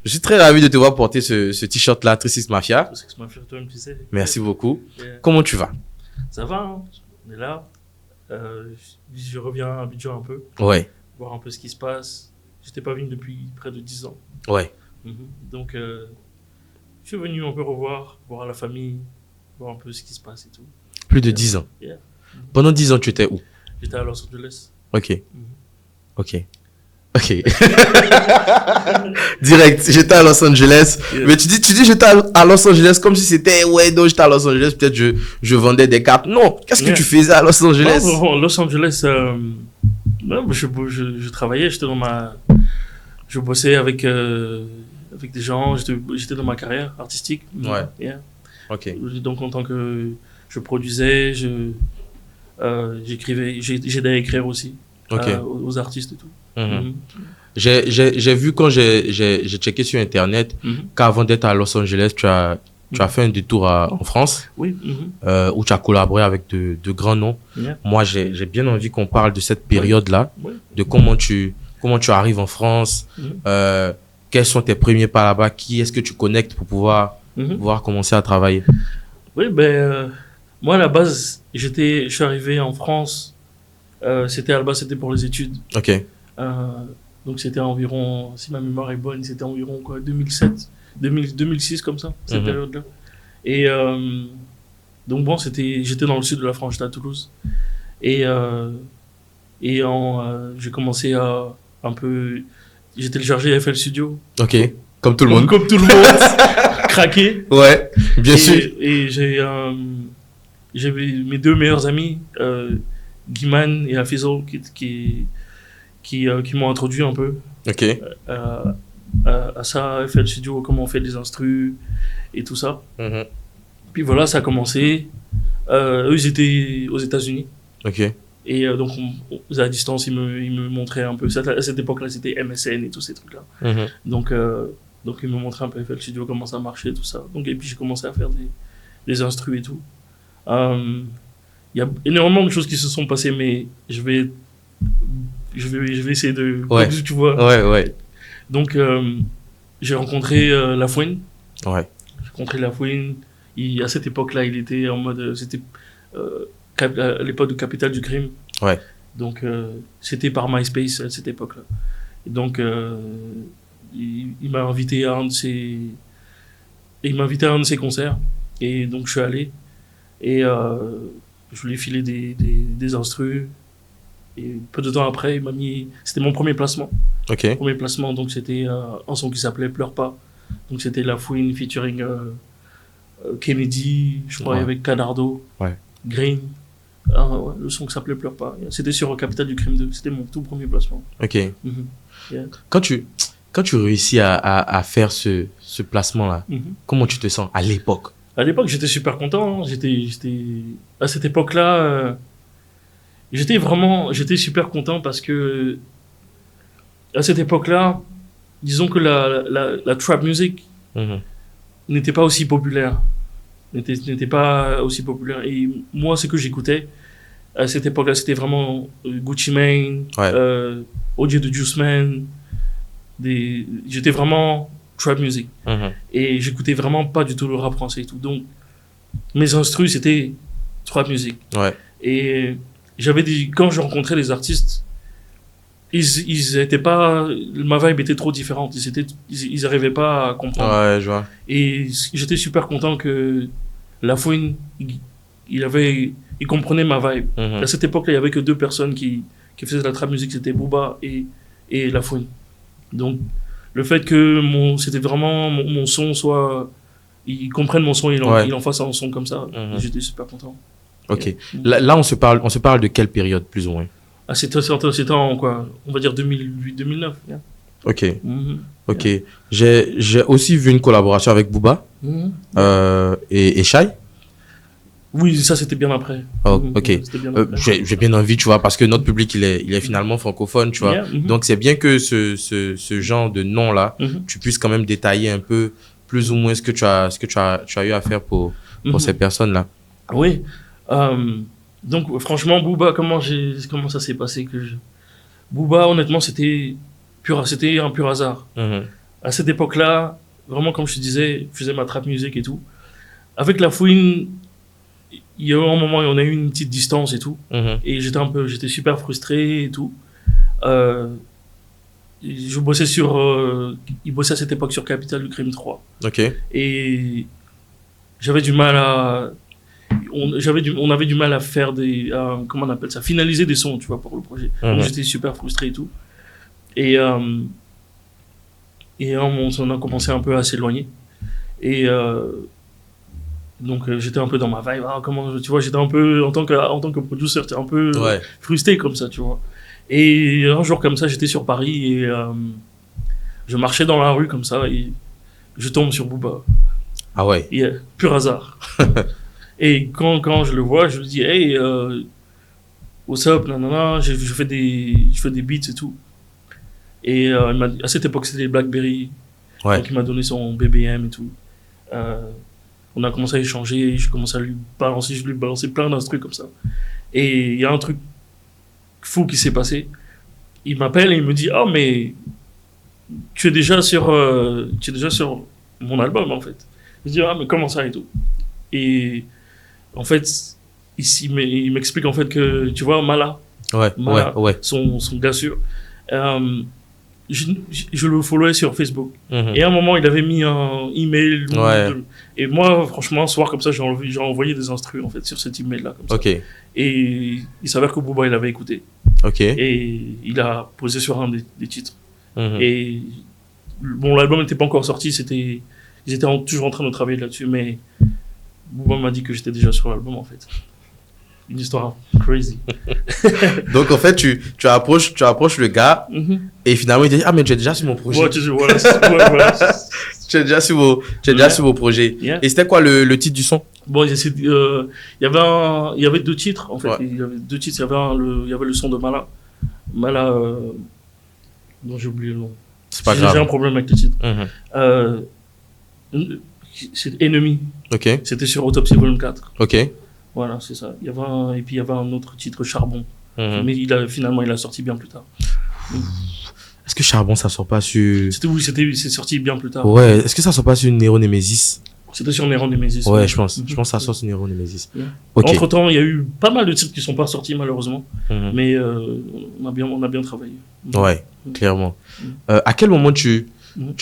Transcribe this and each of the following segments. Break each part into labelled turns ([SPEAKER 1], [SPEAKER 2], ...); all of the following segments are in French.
[SPEAKER 1] Je suis très ravi de te voir porter ce t-shirt-là, 36 Mafia.
[SPEAKER 2] 36 Mafia, toi-même, tu sais.
[SPEAKER 1] Merci beaucoup.
[SPEAKER 2] Yeah.
[SPEAKER 1] Comment tu vas?
[SPEAKER 2] Ça va, hein? On est là. Je reviens à Abidjan un peu,
[SPEAKER 1] Ouais,
[SPEAKER 2] voir un peu ce qui se passe. Je n'étais pas venu depuis près de 10 ans.
[SPEAKER 1] ouais.
[SPEAKER 2] Donc, je suis venu un peu voir la famille, voir un peu ce qui se passe et tout.
[SPEAKER 1] Plus de 10 ans.
[SPEAKER 2] Yeah.
[SPEAKER 1] Pendant 10 ans, tu étais où?
[SPEAKER 2] J'étais à Los Angeles.
[SPEAKER 1] Ok. Ok. Ok. Direct, j'étais à Los Angeles.
[SPEAKER 2] Yeah.
[SPEAKER 1] Mais tu dis j'étais à Los Angeles comme si c'était, ouais, non, j'étais à Los Angeles, peut-être je vendais des cartes. Non, qu'est-ce que
[SPEAKER 2] Yeah.
[SPEAKER 1] tu faisais à Los Angeles?
[SPEAKER 2] Non, Los Angeles, je travaillais, je bossais avec des gens, j'étais dans ma carrière artistique.
[SPEAKER 1] Ouais.
[SPEAKER 2] Yeah.
[SPEAKER 1] Ok.
[SPEAKER 2] Donc, en tant que je produisais, j'écrivais, j'aidais à écrire aussi
[SPEAKER 1] Ok.
[SPEAKER 2] aux artistes et tout.
[SPEAKER 1] Mhm. J'ai vu quand j'ai checké sur Internet qu'avant d'être à Los Angeles, tu as fait un détour en France,
[SPEAKER 2] Oui.
[SPEAKER 1] où tu as collaboré avec de grands noms.
[SPEAKER 2] Yeah.
[SPEAKER 1] Moi, j'ai bien envie qu'on parle de cette période-là,
[SPEAKER 2] Oui.
[SPEAKER 1] de comment tu arrives en France, quels sont tes premiers pas là-bas, qui est-ce que tu connectes pour pouvoir commencer à travailler.
[SPEAKER 2] Oui, moi, à la base, je suis arrivé en France, c'était pour les études.
[SPEAKER 1] Ok.
[SPEAKER 2] Donc, c'était environ, si ma mémoire est bonne, c'était environ 2007, 2006, comme ça, cette période-là. Et donc, bon, j'étais dans le sud de la France, j'étais à Toulouse. Et j'ai commencé à un peu... J'ai téléchargé FL Studio.
[SPEAKER 1] Ok. Comme tout le monde.
[SPEAKER 2] Comme tout le monde. Craqué.
[SPEAKER 1] Ouais, bien sûr.
[SPEAKER 2] Et j'avais mes deux meilleurs amis, Guiman et Afizo, qui m'ont introduit un peu
[SPEAKER 1] Ok.
[SPEAKER 2] à ça, FL Studio, comment on fait des instrus et tout ça. Puis voilà, ça a commencé. Eux, ils étaient aux États-Unis.
[SPEAKER 1] Ok.
[SPEAKER 2] Et donc, à la distance, ils me montraient un peu. À cette époque-là, c'était MSN et tous ces trucs-là. Donc, ils me montraient un peu FL Studio, comment ça marchait, tout ça. Donc, et puis, j'ai commencé à faire des instrus et tout. Il y a énormément de choses qui se sont passées, mais je vais essayer de...
[SPEAKER 1] Ouais.
[SPEAKER 2] Tu vois.
[SPEAKER 1] Ouais.
[SPEAKER 2] Donc, j'ai rencontré Lafouine.
[SPEAKER 1] Ouais.
[SPEAKER 2] J'ai rencontré Lafouine. À cette époque-là, il était en mode... C'était à l'époque de Capital du Crime.
[SPEAKER 1] Ouais.
[SPEAKER 2] Donc, c'était par MySpace à cette époque-là. Et donc, il m'a invité à un de ses concerts. Et donc, je suis allé. Et je lui ai filé des instrus. Et peu de temps après, il m'a mis... C'était mon premier placement.
[SPEAKER 1] Ok.
[SPEAKER 2] Premier placement, donc c'était un son qui s'appelait Pleure pas. Donc c'était Lafouine featuring Kennedy, je crois, avec Canardo, Green. Ouais, le son qui s'appelait Pleure pas. C'était sur Capital du Crime 2. C'était mon tout premier placement.
[SPEAKER 1] Ok.
[SPEAKER 2] Yeah.
[SPEAKER 1] Quand tu réussis à faire ce placement-là, comment tu te sens à l'époque?
[SPEAKER 2] À l'époque, j'étais super content. Hein. À cette époque-là, j'étais super content parce que à cette époque-là, disons que la trap music n'était pas aussi populaire. N'était pas aussi populaire. Et moi, ce que j'écoutais à cette époque-là, c'était vraiment Gucci Mane, OJ the Juice Man. J'étais vraiment trap music. Et j'écoutais vraiment pas du tout le rap français et tout. Donc, mes instrus, c'était trap music.
[SPEAKER 1] Ouais.
[SPEAKER 2] Et quand je rencontrais les artistes, ils étaient pas, ma vibe était trop différente. Ils arrivaient pas à comprendre.
[SPEAKER 1] Ouais, je vois.
[SPEAKER 2] Et j'étais super content que Lafouine, il comprenait ma vibe. À cette époque-là, il y avait que deux personnes qui faisaient de la trap music, c'était Booba et Lafouine. Donc, le fait que c'était vraiment mon son soit, ils comprennent mon son, ils en fassent un son comme ça. J'étais super content.
[SPEAKER 1] Ok. Là, on se parle de quelle période, plus ou moins?
[SPEAKER 2] C'était en quoi? On va dire 2008-2009. Yeah.
[SPEAKER 1] Ok. Ok. J'ai aussi vu une collaboration avec Booba et Shai.
[SPEAKER 2] Oui, ça c'était bien après.
[SPEAKER 1] Oh, ok. J'ai bien envie, tu vois, parce que notre public il est finalement francophone, tu vois.
[SPEAKER 2] Yeah,
[SPEAKER 1] Donc c'est bien que ce genre de nom là, tu puisses quand même détailler un peu plus ou moins ce que tu as eu à faire pour ces personnes là.
[SPEAKER 2] Oui. Donc franchement, Booba, comment ça s'est passé Booba, honnêtement, c'était un pur hasard. à cette époque-là, vraiment, comme je te disais, je faisais ma trap music et tout. Avec La Fouine, il y a eu un moment où on a eu une petite distance et tout. Et j'étais super frustré et tout. Je bossais il bossait à cette époque sur Capital du Crime 3.
[SPEAKER 1] Ok.
[SPEAKER 2] Et j'avais du mal à, on avait du mal à faire comment on appelle ça, finaliser des sons, tu vois, pour le projet. Donc j'étais super frustré et tout. Et on a commencé un peu à s'éloigner. Et donc j'étais un peu dans ma vibe. Tu vois, j'étais un peu, en tant que producer, j'étais un peu frustré comme ça, tu vois. Et un jour comme ça, j'étais sur Paris et je marchais dans la rue comme ça et je tombe sur Booba.
[SPEAKER 1] Ah ouais.
[SPEAKER 2] Et, pur hasard. Et quand je le vois, je lui dis, hey, what's up, nanana, je fais des beats et tout. Et à cette époque, c'était les BlackBerry.
[SPEAKER 1] Ouais.
[SPEAKER 2] Donc il m'a donné son BBM et tout. On a commencé à échanger, je lui balançais plein d'instrus comme ça. Et il y a un truc fou qui s'est passé. Il m'appelle et il me dit, oh mais tu es déjà sur mon album en fait. Je dis, ah mais comment ça et tout. Et en fait, ici il m'explique en fait que tu vois Mala, son gars sûr, je le followais sur Facebook. Et à un moment il avait mis un email et moi franchement un soir comme ça j'ai envoyé des instrus en fait sur cet email là comme ça. Et il s'avère que Booba il avait écouté. Et il a posé sur un des titres. Et bon, l'album n'était pas encore sorti, ils étaient toujours en train de travailler là-dessus, mais Booba m'a dit que j'étais déjà sur l'album en fait. Une histoire crazy.
[SPEAKER 1] Donc en fait, tu approches le gars et finalement il te dit, ah mais tu es déjà sur mon projet. Tu es déjà sur vos projets. Yeah. Et c'était quoi le titre du son?
[SPEAKER 2] Bon, il y avait deux titres en fait. Il y avait deux titres. Il y avait le son de Mala. Dont j'ai oublié le nom.
[SPEAKER 1] C'est pas grave.
[SPEAKER 2] J'ai un problème avec le titre. C'est Ennemi. C'était sur Autopsy Volume 4. Voilà, c'est ça. Et puis il y avait un autre titre, Charbon. Mais finalement, il a sorti bien plus tard.
[SPEAKER 1] Est-ce que Charbon, ça sort pas sur...
[SPEAKER 2] C'est sorti bien plus tard.
[SPEAKER 1] Ouais, est-ce que ça sort pas sur Nero Nemesis?
[SPEAKER 2] C'était sur Nero Nemesis.
[SPEAKER 1] Ouais, je pense que ça sort sur Nero Nemesis.
[SPEAKER 2] Yeah. Entre-temps, il y a eu pas mal de titres qui sont pas sortis, malheureusement. Mais on a bien travaillé.
[SPEAKER 1] Ouais, clairement. À quel moment tu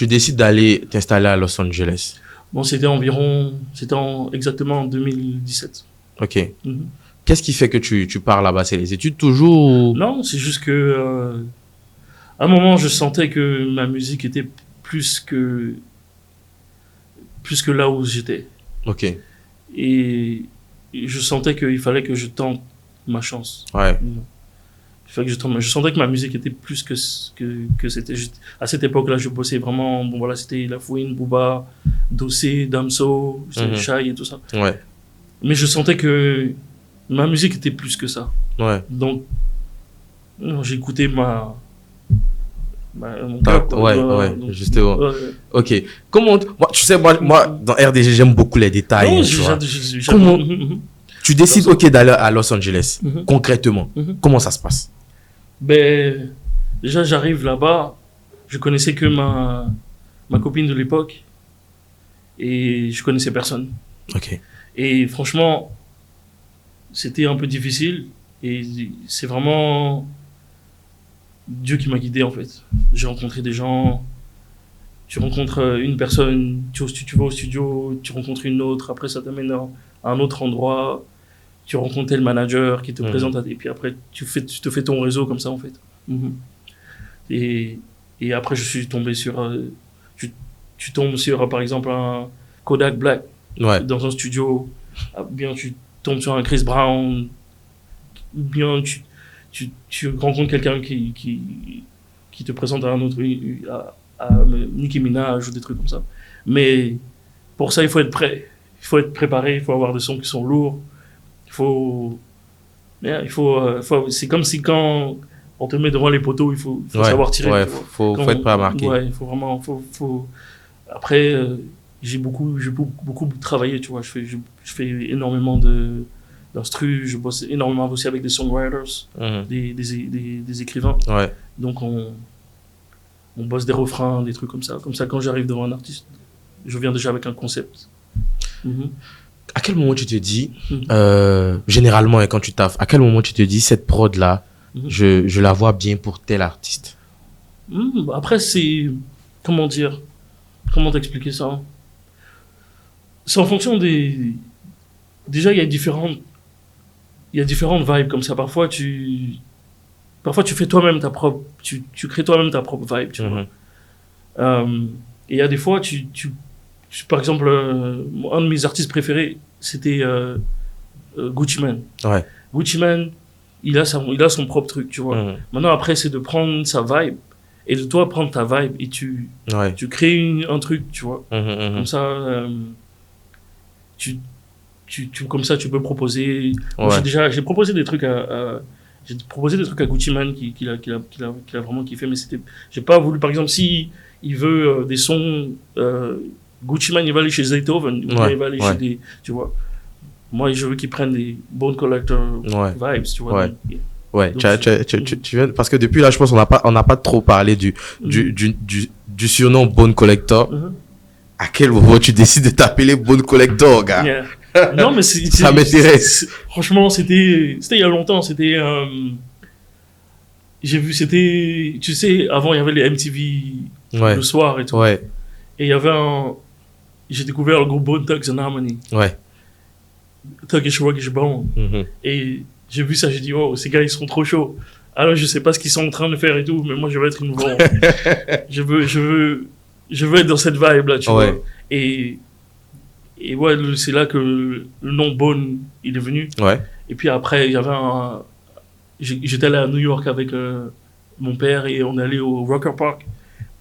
[SPEAKER 1] décides d'aller t'installer à Los Angeles?
[SPEAKER 2] Bon, c'était exactement en 2017.
[SPEAKER 1] Qu'est-ce qui fait que tu pars là-bas? C'est les études toujours?
[SPEAKER 2] Non, c'est juste que à un moment, je sentais que ma musique était plus que là où j'étais. Et je sentais qu'il fallait que je tente ma chance. Je sentais que ma musique était plus que c'était. À cette époque-là, je bossais vraiment. Bon, voilà, c'était La Fouine, Booba, Dossé, Damso, Shai et tout ça. Mais je sentais que ma musique était plus que ça. Donc, j'écoutais mon cœur.
[SPEAKER 1] Justement. Comment, tu sais, moi, dans RDG, j'aime beaucoup les détails. Comment tu décides, d'aller à Los Angeles, concrètement, comment ça se passe?
[SPEAKER 2] Ben, déjà, j'arrive là-bas, je connaissais que ma copine de l'époque et je connaissais personne. Et franchement, c'était un peu difficile et c'est vraiment Dieu qui m'a guidé en fait. J'ai rencontré des gens, tu rencontres une personne, tu vas au studio, tu rencontres une autre, après ça t'amène à un autre endroit, tu rencontres le manager qui te présente et puis après tu te fais ton réseau comme ça en fait. Et après je suis tombé sur tu tombes sur par exemple un Kodak Black dans un studio, bien tu tombes sur un Chris Brown, bien tu rencontres quelqu'un qui te présente à un autre, à Nicki Minaj ou des trucs comme ça. Mais pour ça il faut être prêt, il faut être préparé, il faut avoir des sons qui sont lourds. C'est comme si quand on te met devant les poteaux, il faut savoir tirer.
[SPEAKER 1] Faut être prêt à marquer.
[SPEAKER 2] Il faut vraiment, Après, j'ai beaucoup travaillé, tu vois. Je fais énormément d'instru, je bosse énormément aussi avec des songwriters, des écrivains. Donc on bosse des refrains, des trucs comme ça. Comme ça, quand j'arrive devant un artiste, je viens déjà avec un concept.
[SPEAKER 1] À quel moment tu te dis, généralement, quand tu taffes, à quel moment tu te dis, cette prod-là, je la vois bien pour tel artiste?
[SPEAKER 2] Après, c'est... Comment dire? Comment t'expliquer ça? C'est en fonction des... Déjà, il y a différentes vibes comme ça. Parfois, tu fais toi-même ta propre... Tu crées toi-même ta propre vibe, tu vois. Et il y a des fois, par exemple, un de mes artistes préférés, c'était Gucci Mane.
[SPEAKER 1] Ouais.
[SPEAKER 2] Gucci Mane, il a son propre truc, tu vois. Maintenant, après, c'est de prendre sa vibe et de toi prendre ta vibe et tu crées un truc, tu vois. Comme ça, comme ça, tu peux proposer. Ouais. J'ai proposé des trucs à Gucci Mane qu'il a vraiment kiffé, mais j'ai pas voulu, par exemple, si il veut des sons, Gucci Mane, il va aller chez Zaytoven, il va aller chez des, tu vois. Moi, je veux qu'il prenne des Bone Collector vibes, tu vois. Donc,
[SPEAKER 1] tu viens, parce que depuis là, je pense on n'a pas trop parlé du surnom Bone Collector. À quel moment tu décides de t'appeler Bone Collector, gars?
[SPEAKER 2] Non, mais
[SPEAKER 1] ça m'intéresse.
[SPEAKER 2] Franchement, c'était il y a longtemps. J'ai vu, tu sais, avant il y avait les MTV le soir et tout. Et il y avait j'ai découvert le groupe Bone Thugs and Harmony. Thuggish Ruggish Bone. Et j'ai vu ça, j'ai dit, oh, ces gars, ils sont trop chauds. Alors, je sais pas ce qu'ils sont en train de faire et tout, mais moi, je veux être une bombe. je veux être dans cette vibe-là, tu vois. Et ouais, c'est là que le nom Bone, il est venu. Et puis après, il y avait j'étais allé à New York avec mon père et on est allé au Rocker Park.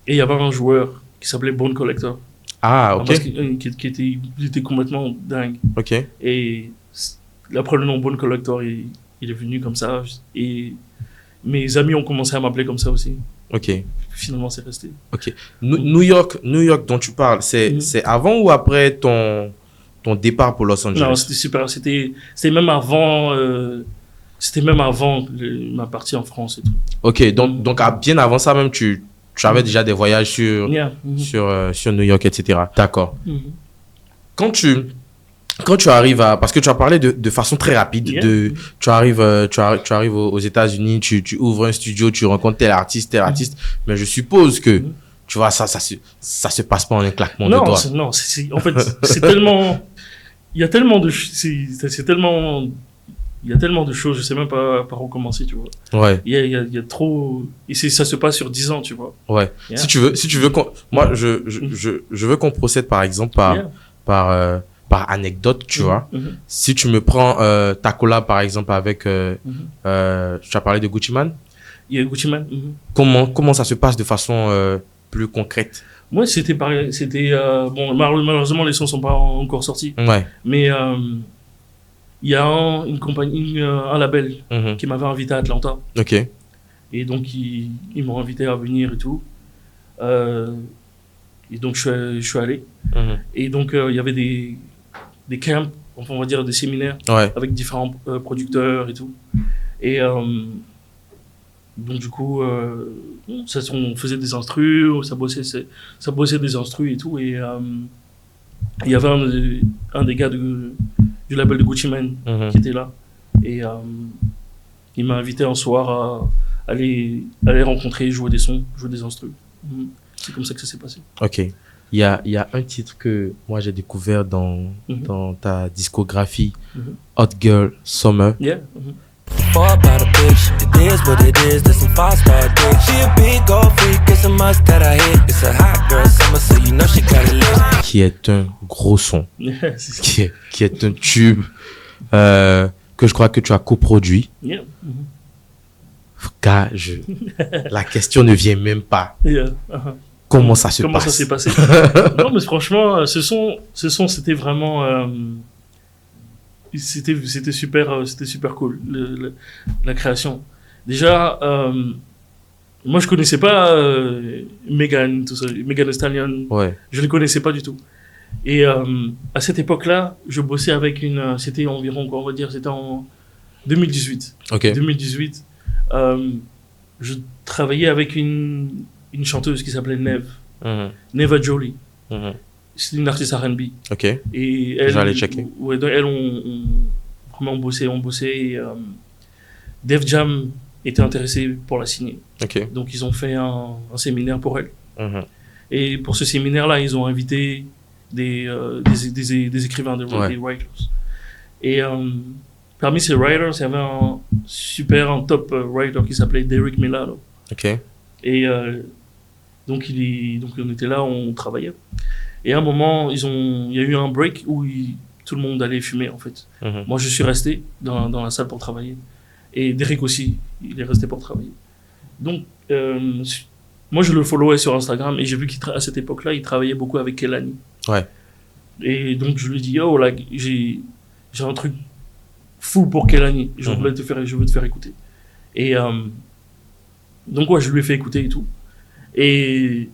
[SPEAKER 2] Et il y avait un joueur qui s'appelait Bone Collector.
[SPEAKER 1] Ah, ok.
[SPEAKER 2] Parce qu'il était complètement dingue.
[SPEAKER 1] Ok.
[SPEAKER 2] Et après, le nom Bone Collector, il est venu comme ça. Et mes amis ont commencé à m'appeler comme ça aussi.
[SPEAKER 1] Ok.
[SPEAKER 2] Finalement, c'est resté.
[SPEAKER 1] Ok. New York dont tu parles, c'est avant ou après ton départ pour Los Angeles?
[SPEAKER 2] Non, c'était super. C'était même avant ma partie en France et tout.
[SPEAKER 1] Ok. Donc bien avant ça même, tu avais déjà des voyages sur New York, etc. D'accord. Quand tu arrives parce que tu as parlé de façon très rapide, tu arrives aux États-Unis, tu ouvres un studio, tu rencontres tel artiste, mais je suppose que, tu vois, ça se passe pas en un claquement de doigts.
[SPEAKER 2] Non, en fait, c'est tellement, il y a tellement de choses, je sais même pas par où commencer, tu vois. Il y a trop, et ça se passe sur 10 ans, tu vois.
[SPEAKER 1] Si tu veux moi, je veux qu'on procède, par exemple, par anecdote, tu vois. Si tu me prends ta collab, par exemple, avec, tu as parlé de Gucci Mane?
[SPEAKER 2] Gucci Mane.
[SPEAKER 1] Comment ça se passe de façon plus concrète?
[SPEAKER 2] Moi, bon, malheureusement, les sons sont pas encore sortis. Mais il y a une compagnie, un label qui m'avait invité à Atlanta.
[SPEAKER 1] Ok.
[SPEAKER 2] Et donc, ils m'ont invité à venir et tout. Et donc, je suis allé. Et donc, il y avait des camps, enfin, on va dire des séminaires, avec différents producteurs et tout. Et donc, du coup, on faisait des instrus, ça bossait des instrus et tout. Et il y avait un des gars du label de Gucci Mane qui était là. Et il m'a invité un soir à aller rencontrer, jouer des sons, jouer des instrus. C'est comme ça que ça s'est passé.
[SPEAKER 1] Ok. Il y a un titre que moi j'ai découvert dans ta discographie, Hot Girl Summer. Qui est un gros son, qui est un tube que je crois que tu as coproduit. Car la question ne vient même pas. Comment ça se passe?
[SPEAKER 2] Comment ça s'est passé? Non, mais franchement, ce son, c'était vraiment, c'était super cool, la création. Déjà, moi, je connaissais pas Megan, tout ça, Megan Thee Stallion. Je les connaissais pas du tout. Et à cette époque-là, je bossais avec c'était environ, quoi, on va dire, c'était en 2018. 2018. Je travaillais avec une une chanteuse qui s'appelait Neve. Neva Jolie. C'est une artiste R&B.
[SPEAKER 1] Ok.
[SPEAKER 2] Et elle,
[SPEAKER 1] j'allais checker.
[SPEAKER 2] Ouais, donc elle, on bossait. Et, Def Jam était intéressé pour la signer.
[SPEAKER 1] Ok.
[SPEAKER 2] Donc ils ont fait un séminaire pour elle. Et pour ce séminaire-là, ils ont invité des écrivains, des writers. Et parmi ces writers, il y avait un top writer qui s'appelait Derek Milano.
[SPEAKER 1] Ok.
[SPEAKER 2] Et donc on était là, on travaillait. Et à un moment, il y a eu un break où tout le monde allait fumer, en fait. Moi, je suis resté dans la salle pour travailler. Et Derek aussi, il est resté pour travailler. Donc, moi, je le followais sur Instagram et j'ai vu qu'à cette époque-là, il travaillait beaucoup avec Kehlani.
[SPEAKER 1] Ouais.
[SPEAKER 2] Et donc, je lui ai dit, oh, là, j'ai un truc fou pour Kehlani. Je veux te faire écouter. Et donc, ouais, je lui ai fait écouter et tout. Et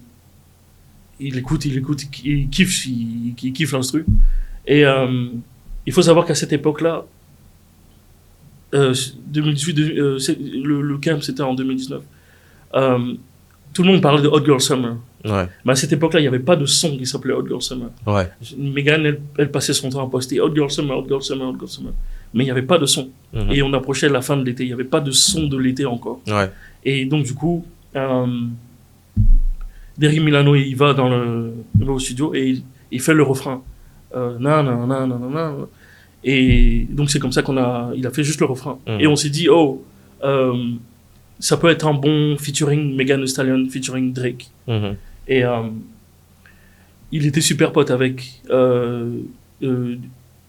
[SPEAKER 2] il écoute, il kiffe l'instru. Et il faut savoir qu'à cette époque-là, 2018, le camp c'était en 2019. Tout le monde parlait de Hot Girl Summer.
[SPEAKER 1] Ouais.
[SPEAKER 2] Mais à cette époque-là, il n'y avait pas de son qui s'appelait Hot Girl Summer.
[SPEAKER 1] Ouais.
[SPEAKER 2] Megan, elle passait son temps à poster Hot Girl Summer, Hot Girl Summer, Hot Girl Summer. Mais il n'y avait pas de son. Et on approchait la fin de l'été. Il n'y avait pas de son de l'été encore.
[SPEAKER 1] Ouais.
[SPEAKER 2] Et donc, du coup, Derek Milano, il va au studio et il fait le refrain. Et donc, c'est comme ça il a fait juste le refrain. Et on s'est dit, ça peut être un bon featuring Megan Thee Stallion, featuring Drake. Et il était super pote avec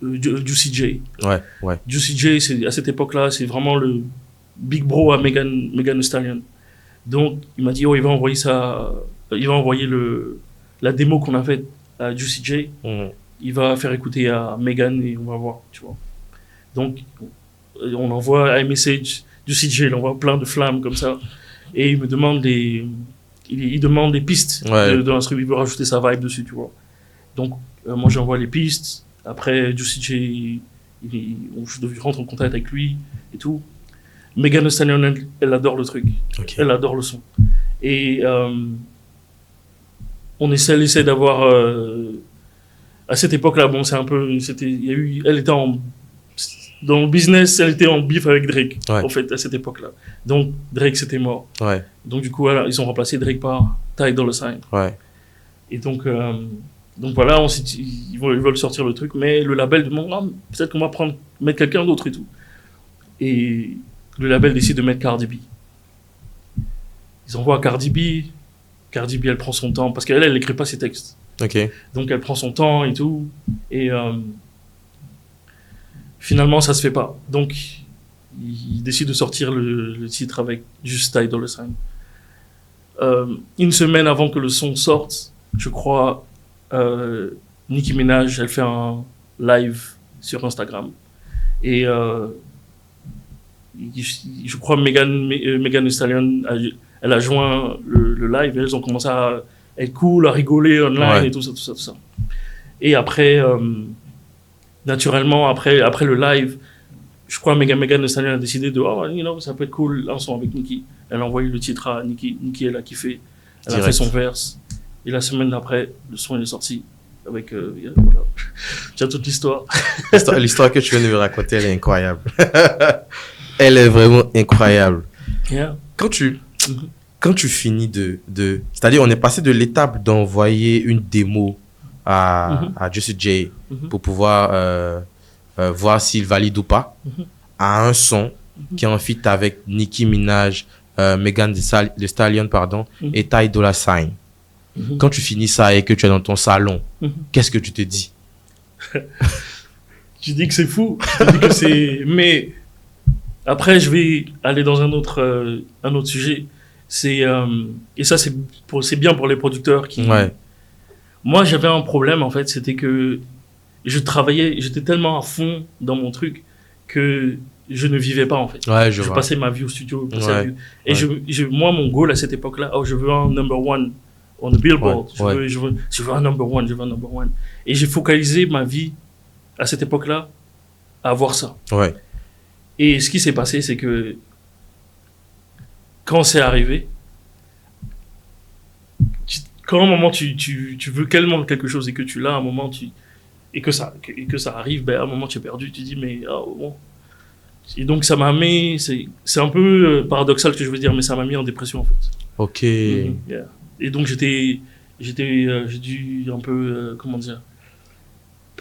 [SPEAKER 2] Juicy J.
[SPEAKER 1] Ouais.
[SPEAKER 2] Juicy J, à cette époque-là, c'est vraiment le big bro à Megan Thee Stallion. Donc, il m'a dit, il va envoyer la démo qu'on a faite à Juicy J. Il va faire écouter à Megan et on va voir, tu vois. Donc, on envoie un message. Juicy J, il envoie plein de flammes comme ça. Et il me demande il demande des pistes de l'instru. Il veut rajouter sa vibe dessus, tu vois. Donc, moi, j'envoie les pistes. Après, Juicy J, je rentre en contact avec lui et tout. Megan Thee Stallion, elle adore le truc. Okay. Elle adore le son. Et on essaie d'avoir... à cette époque-là, bon, c'est un peu... elle était dans le business, elle était en bif avec Drake, en fait, à cette époque-là. Donc, Drake, c'était mort.
[SPEAKER 1] Ouais.
[SPEAKER 2] Donc, du coup, voilà, ils ont remplacé Drake par Ty Dolla $ign.
[SPEAKER 1] Ouais.
[SPEAKER 2] Et donc voilà, ils veulent sortir le truc, mais le label demande, peut-être qu'on va mettre quelqu'un d'autre et tout. Et le label décide de mettre Cardi B. Ils envoient Cardi B. Cardi B, elle prend son temps, parce qu'elle n'écrit pas ses textes.
[SPEAKER 1] Ok.
[SPEAKER 2] Donc, elle prend son temps et tout. Et finalement, ça se fait pas. Donc, ils décident de sortir le titre avec juste Ty Dolla $ign. Une semaine avant que le son sorte, je crois, Nicki Minaj, elle fait un live sur Instagram. Et je crois Megan Thee Stallion, elle a joint le live et elles ont commencé à être cool, à rigoler online et tout ça. Et après, naturellement, après le live, je crois Megan Thee Stallion a décidé de, ça peut être cool, un son avec Nicki. Elle a envoyé le titre à Nicki. Nicki, elle a kiffé. Elle a fait son verse. Et la semaine d'après, le son est sorti. Avec, voilà. Tu as toute l'histoire.
[SPEAKER 1] L'histoire que tu viens de me raconter, elle est incroyable. Elle est vraiment incroyable.
[SPEAKER 2] Yeah.
[SPEAKER 1] Quand tu finis c'est-à-dire, on est passé de l'étape d'envoyer une démo à Juicy J pour pouvoir voir s'il valide ou pas, à un son qui est en feat avec Nicki Minaj, Megan Thee Stallion, et Ty Dolla $ign. Quand tu finis ça et que tu es dans ton salon, qu'est-ce que tu te dis?
[SPEAKER 2] Je dis que c'est fou. Mais après, je vais aller dans un autre sujet. Et ça, c'est bien pour les producteurs qui...
[SPEAKER 1] Ouais.
[SPEAKER 2] Moi, j'avais un problème, en fait, c'était que j'étais tellement à fond dans mon truc que je ne vivais pas, en fait.
[SPEAKER 1] Ouais,
[SPEAKER 2] je passais ma vie au studio. Et moi, mon goal à cette époque-là, je veux un number one on the Billboard. Je veux un number one. Et j'ai focalisé ma vie à cette époque-là à avoir ça.
[SPEAKER 1] Ouais.
[SPEAKER 2] Et ce qui s'est passé, c'est que quand c'est arrivé, quand à un moment tu veux tellement quelque chose et que tu l'as, à un moment et que ça arrive, ben à un moment tu es perdu, tu dis mais bon. Et donc ça m'a amené, c'est un peu paradoxal ce que je veux dire, mais ça m'a mis en dépression en fait.
[SPEAKER 1] Ok.
[SPEAKER 2] Yeah. Et donc j'ai dû un peu comment dire,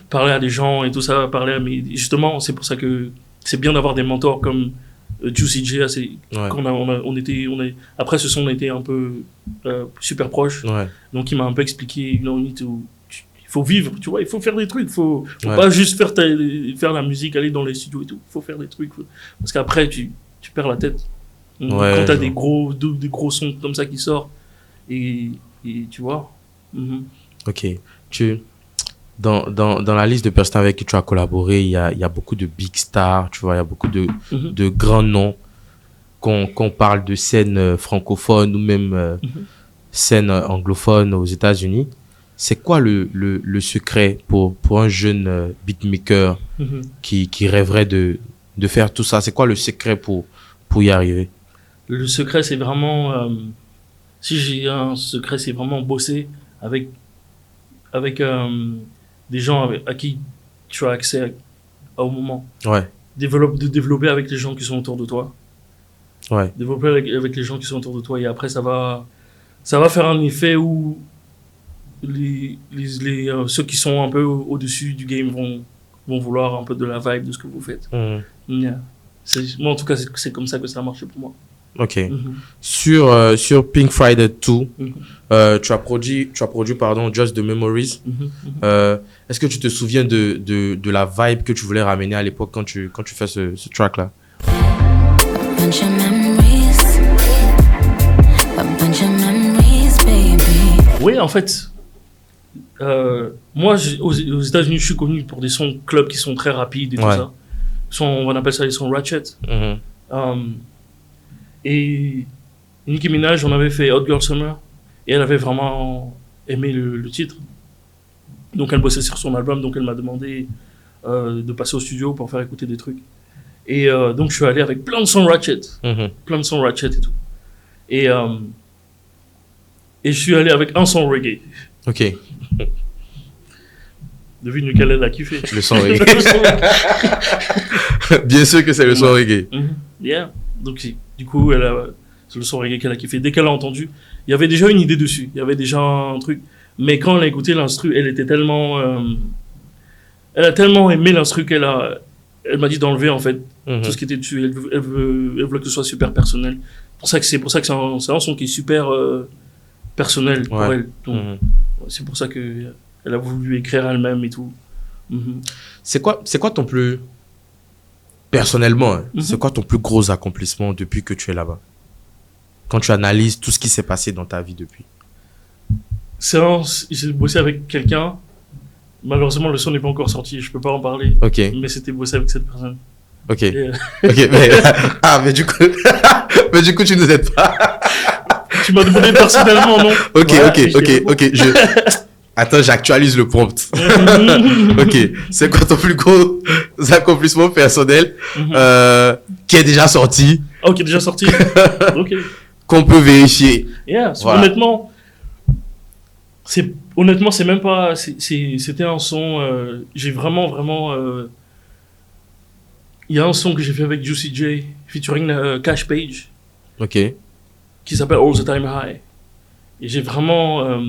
[SPEAKER 2] parler à des gens et tout ça, mais justement c'est pour ça que c'est bien d'avoir des mentors comme Juicy J. Après ce son on était un peu super proches.
[SPEAKER 1] Ouais.
[SPEAKER 2] Donc il m'a un peu expliqué, il faut vivre, tu vois, il faut faire des trucs, faut pas juste faire la musique, aller dans les studios et tout, il faut faire des trucs, parce qu'après tu perds la tête. Quand t'as des gros sons comme ça qui sortent, et tu vois.
[SPEAKER 1] Ok. Dans la liste de personnes avec qui tu as collaboré, il y a beaucoup de big stars, tu vois, il y a beaucoup de grands noms. Qu'on parle de scène francophone ou même scène anglophone aux États-Unis. C'est quoi le secret pour un jeune beatmaker qui rêverait de faire tout ça? C'est quoi le secret pour y arriver?
[SPEAKER 2] Le secret, c'est vraiment... si j'ai un secret, c'est vraiment bosser avec des gens à qui tu as accès au moment.
[SPEAKER 1] Ouais.
[SPEAKER 2] Développer avec les gens qui sont autour de toi.
[SPEAKER 1] Ouais.
[SPEAKER 2] Développer avec les gens qui sont autour de toi. Et après, ça va faire un effet où ceux qui sont un peu au-dessus du game vont vouloir un peu de la vibe de ce que vous faites. Yeah. Moi, en tout cas, c'est comme ça que ça a marché pour moi.
[SPEAKER 1] Ok. Sur Pink Friday 2, tu as produit Just the Memories. Est-ce que tu te souviens de la vibe que tu voulais ramener à l'époque quand tu fais ce track-là?
[SPEAKER 2] Oui, en fait, moi, aux États-Unis, je suis connu pour des sons club qui sont très rapides et tout ça. On appelle ça les sons ratchet. Et Nicki Minaj, on avait fait Hot Girl Summer et elle avait vraiment aimé le titre. Donc elle bossait sur son album, donc elle m'a demandé de passer au studio pour faire écouter des trucs. Et donc je suis allé avec plein de sons ratchet, plein de sons ratchet et tout. Et je suis allé avec un son reggae.
[SPEAKER 1] Ok.
[SPEAKER 2] Devine lequel elle a kiffé.
[SPEAKER 1] Le son reggae. Bien sûr que c'est le son reggae.
[SPEAKER 2] Yeah. Donc du coup, c'est le son reggae qu'elle a kiffé. Dès qu'elle a entendu, il y avait déjà une idée dessus. Il y avait déjà un truc. Mais quand elle a écouté l'instru, elle a tellement aimé l'instru elle m'a dit d'enlever en fait tout ce qui était dessus. Elle veut que ce soit super personnel. C'est pour ça que c'est un son qui est super personnel pour elle. Donc, c'est pour ça que elle a voulu écrire elle-même et tout.
[SPEAKER 1] C'est quoi ton plus... Personnellement, c'est quoi ton plus gros accomplissement depuis que tu es là-bas? Quand tu analyses tout ce qui s'est passé dans ta vie depuis.
[SPEAKER 2] J'ai bossé avec quelqu'un. Malheureusement, le son n'est pas encore sorti. Je peux pas en parler.
[SPEAKER 1] Ok.
[SPEAKER 2] Mais c'était bosser avec cette personne.
[SPEAKER 1] Ok. Ok, mais du coup, tu nous aides pas.
[SPEAKER 2] Tu m'as demandé personnellement, non?
[SPEAKER 1] Ok. Attends, j'actualise le prompt. Ok. C'est quoi ton plus gros accomplissement personnel qui est déjà sorti?
[SPEAKER 2] Ok, déjà sorti. Ok.
[SPEAKER 1] Qu'on peut vérifier.
[SPEAKER 2] Yeah. Voilà. Honnêtement, c'est même pas. C'était un son. J'ai vraiment. Il y a un son que j'ai fait avec Juicy J featuring Cash Page.
[SPEAKER 1] Ok.
[SPEAKER 2] Qui s'appelle All the Time High. Et j'ai vraiment.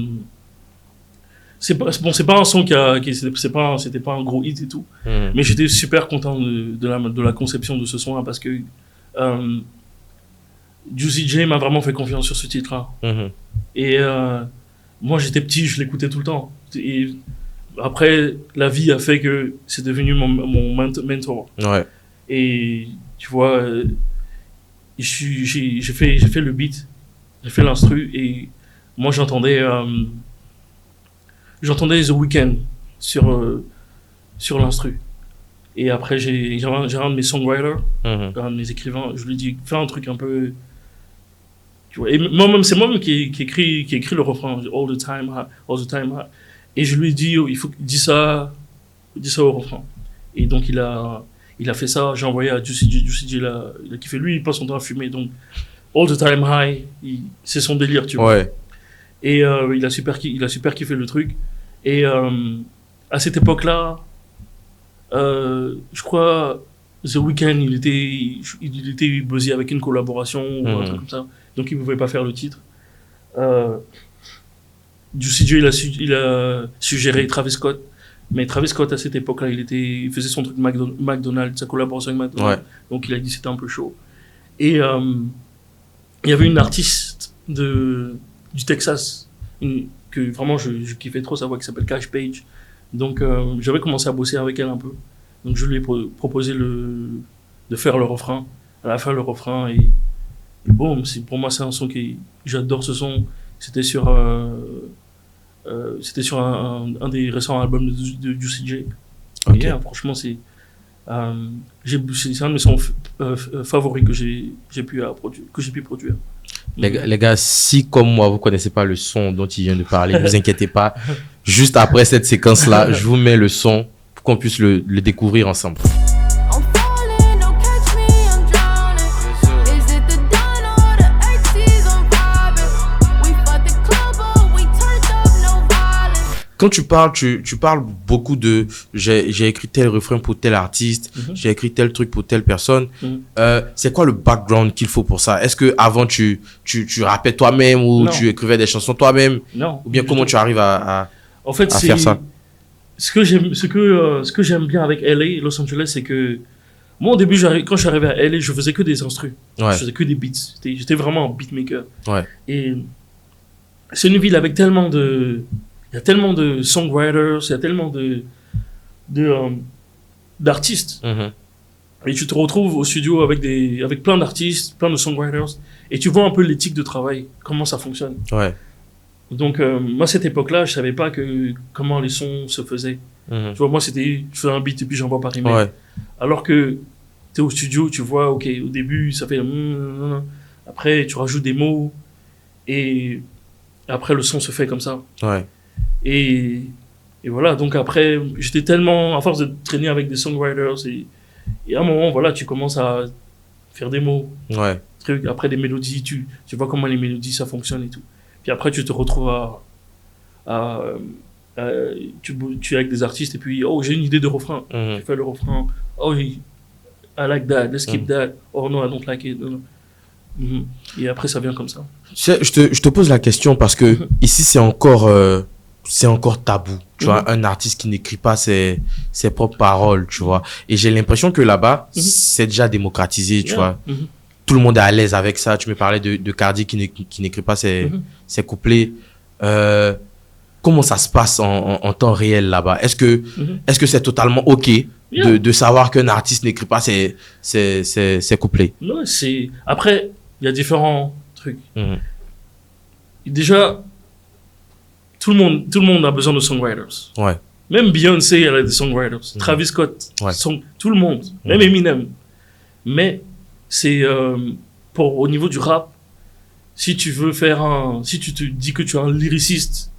[SPEAKER 2] C'est pas un son c'était pas un gros hit et tout. Mais j'étais super content de la conception de ce son-là parce que Juicy J m'a vraiment fait confiance sur ce titre-là. Et moi, j'étais petit, je l'écoutais tout le temps. Et après, la vie a fait que c'est devenu mon mentor.
[SPEAKER 1] Ouais.
[SPEAKER 2] Et tu vois, j'ai fait le beat, j'ai fait l'instru et moi j'entendais The Weeknd sur l'instru. Et après, j'ai un de mes songwriters, un de mes écrivains, je lui dis, fais un truc un peu... Tu vois, et c'est moi-même qui écrit le refrain, all the time high. Et je lui dis, il faut dis ça au refrain. Et donc il a fait ça, j'ai envoyé à Juicy J, il a kiffé. Lui, il passe son temps à fumer, donc all the time high, c'est son délire, tu vois.
[SPEAKER 1] Ouais.
[SPEAKER 2] Et il a super kiffé le truc. Et à cette époque-là, je crois, The Weeknd, il était buzzé avec une collaboration ou un truc comme ça. Donc il ne pouvait pas faire le titre. Juicy J, il a suggéré Travis Scott. Mais Travis Scott, à cette époque-là, il faisait son truc McDonald's, sa collaboration avec McDonald's. Ouais. Donc il a dit que c'était un peu chaud. Et il y avait une artiste du Texas, que vraiment je kiffais trop sa voix, qui s'appelle Cash Page. Donc j'avais commencé à bosser avec elle un peu. Donc je lui ai proposé de faire le refrain. À la fin, le refrain, et bon, pour moi, c'est un son j'adore ce son. C'était sur un des récents albums de Juicy J. Okay. Et franchement, c'est un de mes sons favoris que j'ai pu produire.
[SPEAKER 1] Les gars, si comme moi vous connaissez pas le son dont il vient de parler, ne vous inquiétez pas. Juste après cette séquence-là, je vous mets le son pour qu'on puisse le découvrir ensemble. Quand tu parles, tu parles beaucoup de j'ai écrit tel refrain pour tel artiste, j'ai écrit tel truc pour telle personne. C'est quoi le background qu'il faut pour ça? Est-ce que avant tu rappais toi-même ou tu écrivais des chansons toi-même?
[SPEAKER 2] Non.
[SPEAKER 1] Ou bien comment tu arrives à faire ça?
[SPEAKER 2] Ce que j'aime bien avec LA, Los Angeles, c'est que moi au début quand je suis arrivé à LA, je faisais que des instrus. Ouais. Je faisais que des beats. J'étais vraiment un beatmaker.
[SPEAKER 1] Ouais.
[SPEAKER 2] Et c'est une ville avec tellement de il y a tellement de songwriters, il y a tellement d'artistes. Et tu te retrouves au studio avec plein d'artistes, plein de songwriters, et tu vois un peu l'éthique de travail, comment ça fonctionne.
[SPEAKER 1] Ouais.
[SPEAKER 2] Donc, moi, à cette époque-là, je savais pas comment les sons se faisaient. Tu vois, moi, je fais un beat et puis j'envoie par email. Ouais. Alors que tu es au studio, tu vois, ok, au début, ça fait... Après, tu rajoutes des mots, et après, le son se fait comme ça.
[SPEAKER 1] Ouais.
[SPEAKER 2] Et voilà, donc après, j'étais tellement, à force de traîner avec des songwriters, et à un moment, voilà, tu commences à faire des mots, après des mélodies, tu vois comment les mélodies, ça fonctionne et tout. Puis après, tu te retrouves tu es avec des artistes, et puis, oh, j'ai une idée de refrain. Tu fais le refrain, oh, I like that, let's keep that, oh no, I don't like it. Et après, ça vient comme ça.
[SPEAKER 1] Je te pose la question parce que ici, c'est encore tabou, tu vois, un artiste qui n'écrit pas ses propres paroles, tu vois. Et j'ai l'impression que là-bas, c'est déjà démocratisé, tu vois. Tout le monde est à l'aise avec ça. Tu me parlais de Cardi qui n'écrit pas ses couplets. Comment ça se passe en temps réel là-bas? Est-ce que c'est totalement OK de savoir qu'un artiste n'écrit pas ses couplets?
[SPEAKER 2] Non, après, il y a différents trucs. Déjà, tout le monde a besoin de songwriters.
[SPEAKER 1] Ouais.
[SPEAKER 2] Même Beyoncé, elle a des songwriters. Travis Scott, tout le monde. Même Eminem. Mais c'est au niveau du rap, si tu te dis que tu es un lyriciste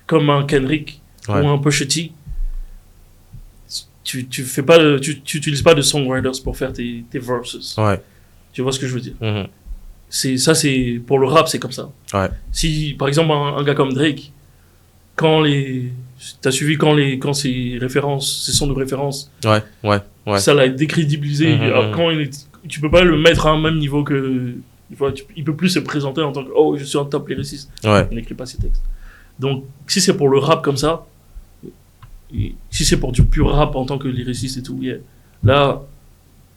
[SPEAKER 2] comme un Kendrick ou un Pusha T, tu utilises pas de songwriters pour faire tes verses.
[SPEAKER 1] Ouais.
[SPEAKER 2] Tu vois ce que je veux dire? C'est pour le rap, c'est comme ça.
[SPEAKER 1] Ouais.
[SPEAKER 2] Si par exemple un gars comme Drake, t'as suivi quand ses sons de référence, ça l'a décrédibilisé. Tu peux pas le mettre à un même niveau que, il peut plus se présenter en tant que, oh, je suis un top lyriciste.
[SPEAKER 1] Ouais.
[SPEAKER 2] Il n'écrit pas ses textes. Donc, si c'est pour le rap comme ça, si c'est pour du pur rap en tant que lyriciste et tout, là,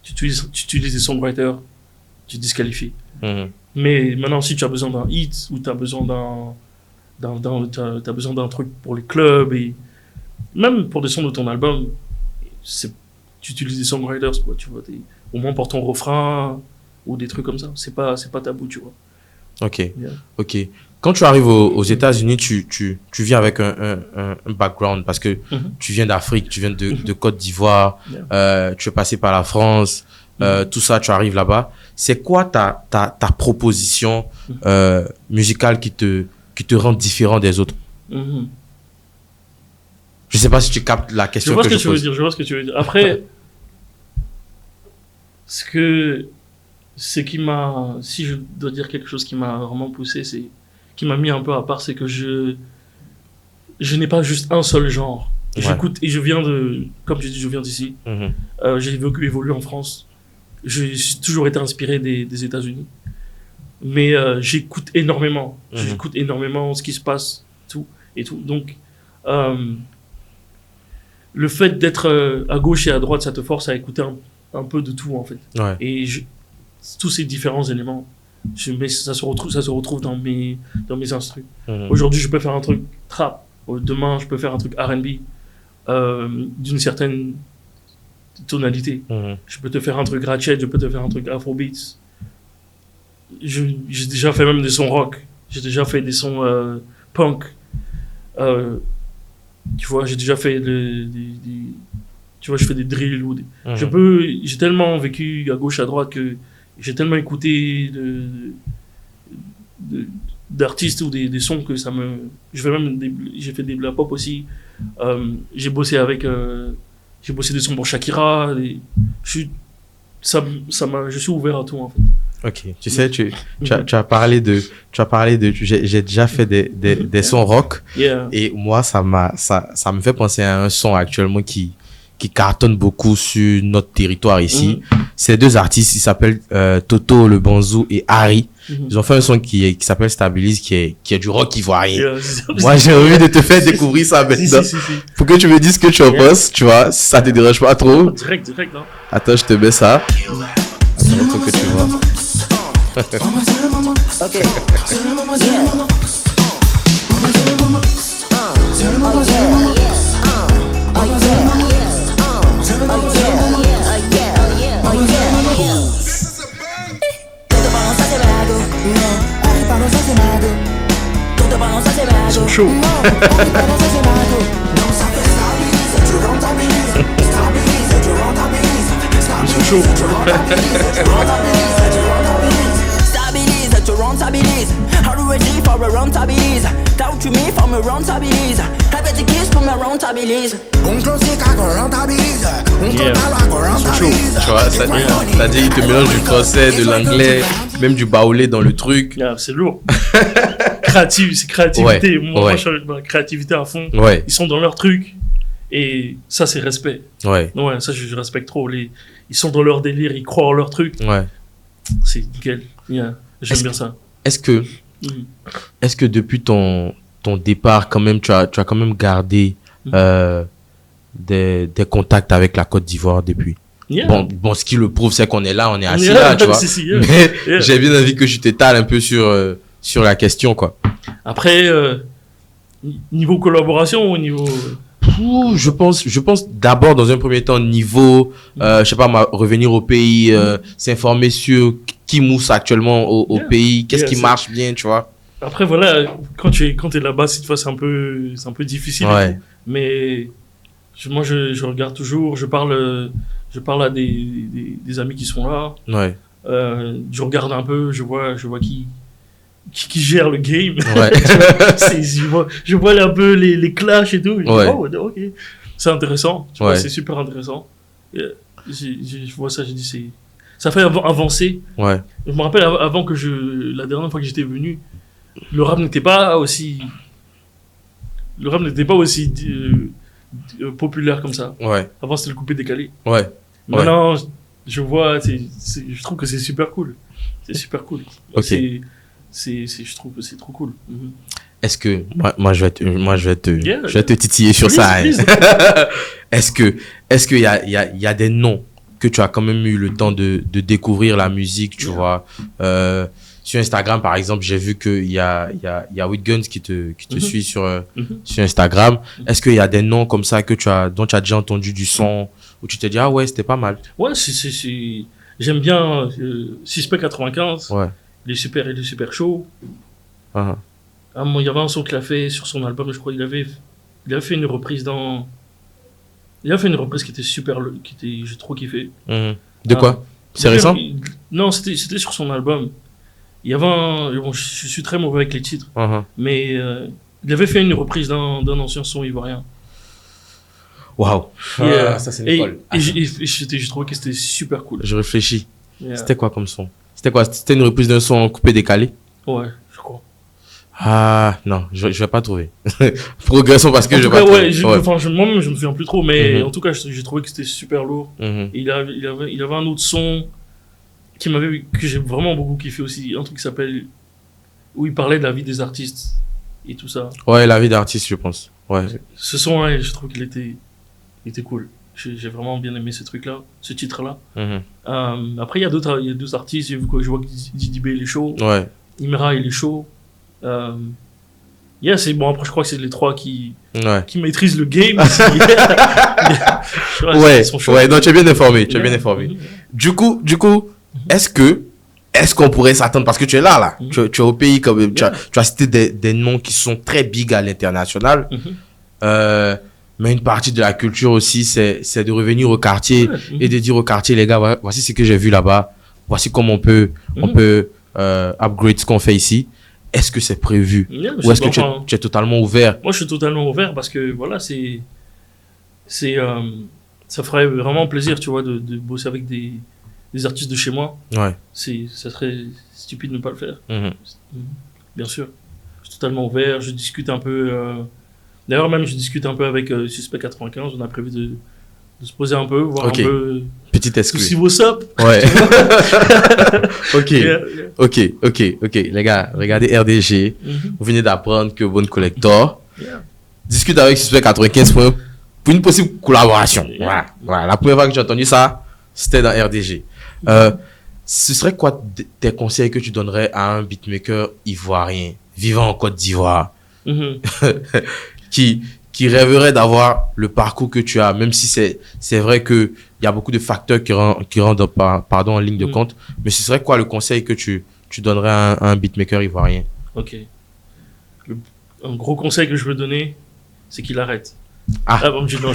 [SPEAKER 2] tu utilises des songwriters, tu disqualifies. Mais maintenant, si tu as besoin d'un hit, ou tu as besoin t'as besoin d'un truc pour les clubs, et même pour des sons de ton album, tu utilises des songwriters, quoi, tu vois, au moins pour ton refrain ou des trucs comme ça, c'est pas tabou, tu vois.
[SPEAKER 1] Ok. Quand tu arrives aux États-Unis, tu viens avec un background parce que tu viens d'Afrique, tu viens de Côte d'Ivoire, tu es passé par la France, tout ça, tu arrives là-bas. C'est quoi ta proposition musicale qui te rend différent des autres? Je sais pas si tu captes la question que je pose.
[SPEAKER 2] Je vois ce que tu veux dire. Après, si je dois dire quelque chose qui m'a vraiment poussé, c'est m'a mis un peu à part, c'est que je n'ai pas juste un seul genre.
[SPEAKER 1] Ouais.
[SPEAKER 2] J'écoute, et je viens comme je dis, je viens d'ici. J'ai évolué en France. J'ai toujours été inspiré des États-Unis. Mais j'écoute énormément. J'écoute énormément ce qui se passe, tout. Donc, le fait d'être à gauche et à droite, ça te force à écouter un peu de tout, en fait.
[SPEAKER 1] Ouais.
[SPEAKER 2] Et tous ces différents éléments, mais ça se retrouve dans mes instrus. Aujourd'hui, je peux faire un truc trap. Demain, je peux faire un truc R&B d'une certaine tonalité. Je peux te faire un truc ratchet, je peux te faire un truc afrobeats. J'ai déjà fait même des sons rock. J'ai déjà fait des sons punk. Tu vois, j'ai déjà fait tu vois, je fais des drills ou j'ai tellement vécu à gauche à droite que j'ai tellement écouté d'artistes ou des sons que ça me j'ai fait de la pop aussi. J'ai bossé des sons pour Shakira. Je suis ouvert à tout, en fait.
[SPEAKER 1] Ok, tu sais, tu as parlé de j'ai déjà fait des sons rock.
[SPEAKER 2] Yeah.
[SPEAKER 1] Et moi ça me fait penser à un son actuellement qui cartonne beaucoup sur notre territoire ici. Ces deux artistes, ils s'appellent Toto le Banzou et Harry. Ils ont fait un son qui s'appelle Stabilise, qui est du rock ivoirien. Moi, j'ai envie de te faire découvrir ça maintenant. Si. Faut que tu me dises ce que tu en penses, tu vois, si ça te dérange pas trop.
[SPEAKER 2] Direct, non?
[SPEAKER 1] Attends, je te mets ça. Attends que tu vois.
[SPEAKER 3] Okay.
[SPEAKER 2] Ils sont chauds. Ils sont chauds.
[SPEAKER 3] Stabilize, how do I do for a round stabilize? Talk to me from a round stabilize. I bet the kiss from a round stabilize. On classique à round stabilize. On total à round stabilize.
[SPEAKER 1] Tu vois, ça dit, il te mélange du français, de l'anglais, même du baoulé dans le truc.
[SPEAKER 2] Yeah, c'est lourd. C'est créativité.
[SPEAKER 1] Ouais,
[SPEAKER 2] moi, je suis dans la créativité à fond.
[SPEAKER 1] Ouais.
[SPEAKER 2] Ils sont dans leur truc. Et ça, c'est respect.
[SPEAKER 1] Ouais.
[SPEAKER 2] Ouais, ça, je respecte trop. Ils sont dans leur délire, ils croient en leur truc.
[SPEAKER 1] Ouais.
[SPEAKER 2] C'est nickel. Yeah. J'aime bien ça.
[SPEAKER 1] Est-ce que depuis ton départ, quand même, tu as quand même gardé des contacts avec la Côte d'Ivoire depuis?
[SPEAKER 2] Yeah.
[SPEAKER 1] Bon, ce qui le prouve, c'est qu'on est là, on est assis là, tu vois. Mais j'ai bien envie que je t'étale un peu sur la question, quoi.
[SPEAKER 2] Après, niveau collaboration ou niveau...
[SPEAKER 1] Je pense d'abord, dans un premier temps, niveau, je sais pas, revenir au pays, s'informer sur qui mousse actuellement au pays, qu'est-ce qui marche bien, tu vois.
[SPEAKER 2] Après, voilà, quand tu es là-bas, cette fois, c'est un peu difficile.
[SPEAKER 1] Ouais.
[SPEAKER 2] Mais moi, je regarde toujours, je parle à des amis qui sont là.
[SPEAKER 1] Ouais.
[SPEAKER 2] Je regarde un peu, je vois qui gère le game.
[SPEAKER 1] Ouais.
[SPEAKER 2] je vois un peu les clashs et tout.
[SPEAKER 1] Ouais.
[SPEAKER 2] Oh, ok. C'est intéressant. Tu vois,
[SPEAKER 1] Ouais.
[SPEAKER 2] c'est super intéressant. Je vois ça, j'ai dit, ça fait avancer.
[SPEAKER 1] Ouais.
[SPEAKER 2] Je me rappelle avant la dernière fois que j'étais venu, le rap n'était pas aussi populaire comme ça.
[SPEAKER 1] Ouais.
[SPEAKER 2] Avant, c'était le coupé décalé.
[SPEAKER 1] Ouais.
[SPEAKER 2] Maintenant, je vois, je trouve que c'est super cool. C'est super cool.
[SPEAKER 1] Ok.
[SPEAKER 2] Je trouve que c'est trop cool.
[SPEAKER 1] Est-ce que moi je vais te titiller sur
[SPEAKER 2] Please,
[SPEAKER 1] ça. Hein.
[SPEAKER 2] please.
[SPEAKER 1] Est-ce qu'il y a des noms que tu as quand même eu le temps de découvrir la musique, tu vois. Sur Instagram, par exemple, j'ai vu qu'il y a Whitguns qui te suit sur Instagram. Est-ce qu'il y a des noms comme ça dont tu as déjà entendu du son, où tu t'es dit, ah ouais, c'était pas mal?
[SPEAKER 2] Ouais, j'aime bien Suspect 95.
[SPEAKER 1] Ouais.
[SPEAKER 2] Il est super chaud.
[SPEAKER 1] Uh-huh.
[SPEAKER 2] Il y avait un son qu'il a fait sur son album, je crois. Il avait fait une reprise qui était super, j'ai trop kiffé.
[SPEAKER 1] Mm-hmm. De quoi? C'est récent?
[SPEAKER 2] Non, c'était sur son album. Il y avait je suis très mauvais avec les titres,
[SPEAKER 1] Uh-huh.
[SPEAKER 2] mais il avait fait une reprise d'un ancien son ivoirien.
[SPEAKER 1] Waouh. Ça c'est Nicole.
[SPEAKER 2] Et je trouvais que c'était super cool.
[SPEAKER 1] Je réfléchis.
[SPEAKER 2] Yeah.
[SPEAKER 1] C'était quoi comme son? C'était une reprise d'un son coupé décalé?
[SPEAKER 2] Ouais, je crois.
[SPEAKER 1] Ah, non, je vais pas trouver. Progressons parce que
[SPEAKER 2] en
[SPEAKER 1] je
[SPEAKER 2] tout
[SPEAKER 1] vais
[SPEAKER 2] cas,
[SPEAKER 1] pas
[SPEAKER 2] ouais,
[SPEAKER 1] trouver.
[SPEAKER 2] moi-même, je me souviens plus trop, mais en tout cas, j'ai trouvé que c'était super lourd.
[SPEAKER 1] Mhm.
[SPEAKER 2] Il avait un autre son que j'ai vraiment beaucoup kiffé aussi. Un truc qui s'appelle, où il parlait de la vie des artistes et tout ça.
[SPEAKER 1] Ouais, la vie d'artiste, je pense. Ouais.
[SPEAKER 2] Ce son-là, je trouve qu'il était cool. J'ai vraiment bien aimé ce truc-là, ce titre-là.
[SPEAKER 1] Mhm.
[SPEAKER 2] Après, il y a d'autres artistes. Je vois que Didi B, il est chaud.
[SPEAKER 1] Ouais.
[SPEAKER 2] Imra, il est chaud. C'est bon. Après, je crois que c'est les trois qui maîtrisent le game.
[SPEAKER 1] Ouais, non, tu es bien informé. Du coup, est-ce qu'on pourrait s'attendre, parce que tu es là, tu es au pays, quand même, tu as cité des noms qui sont très big à l'international, mais une partie de la culture aussi, c'est de revenir au quartier et de dire au quartier, les gars, voici ce que j'ai vu là-bas, voici comment on peut upgrade ce qu'on fait ici. Est-ce que c'est prévu? Ou est-ce que tu es totalement ouvert?
[SPEAKER 2] Moi, je suis totalement ouvert parce que, voilà, ça ferait vraiment plaisir, tu vois, de bosser avec des artistes de chez moi.
[SPEAKER 1] Ouais.
[SPEAKER 2] Ça serait stupide de ne pas le faire. Bien sûr. Je suis totalement ouvert. Je discute un peu. D'ailleurs, même, je discute un peu avec Suspect 95. On a prévu de se poser un peu, voir un peu.
[SPEAKER 1] Petite exclu.
[SPEAKER 2] Si vos up.
[SPEAKER 1] Ouais. Ok. Les gars, regardez RDG. Vous venez d'apprendre que Bone Collector discute avec Suspect 95 pour une possible collaboration. Voilà. La première fois que j'ai entendu ça, c'était dans RDG. Ce serait quoi tes conseils que tu donnerais à un beatmaker ivoirien vivant en Côte d'Ivoire qui rêverait d'avoir le parcours que tu as, même si c'est vrai que il y a beaucoup de facteurs qui rentrent en ligne de compte, mais ce serait quoi le conseil que tu donnerais à un beatmaker ivoirien?
[SPEAKER 2] Ok. Un gros conseil que je veux donner, c'est qu'il arrête. Bon, je rigole.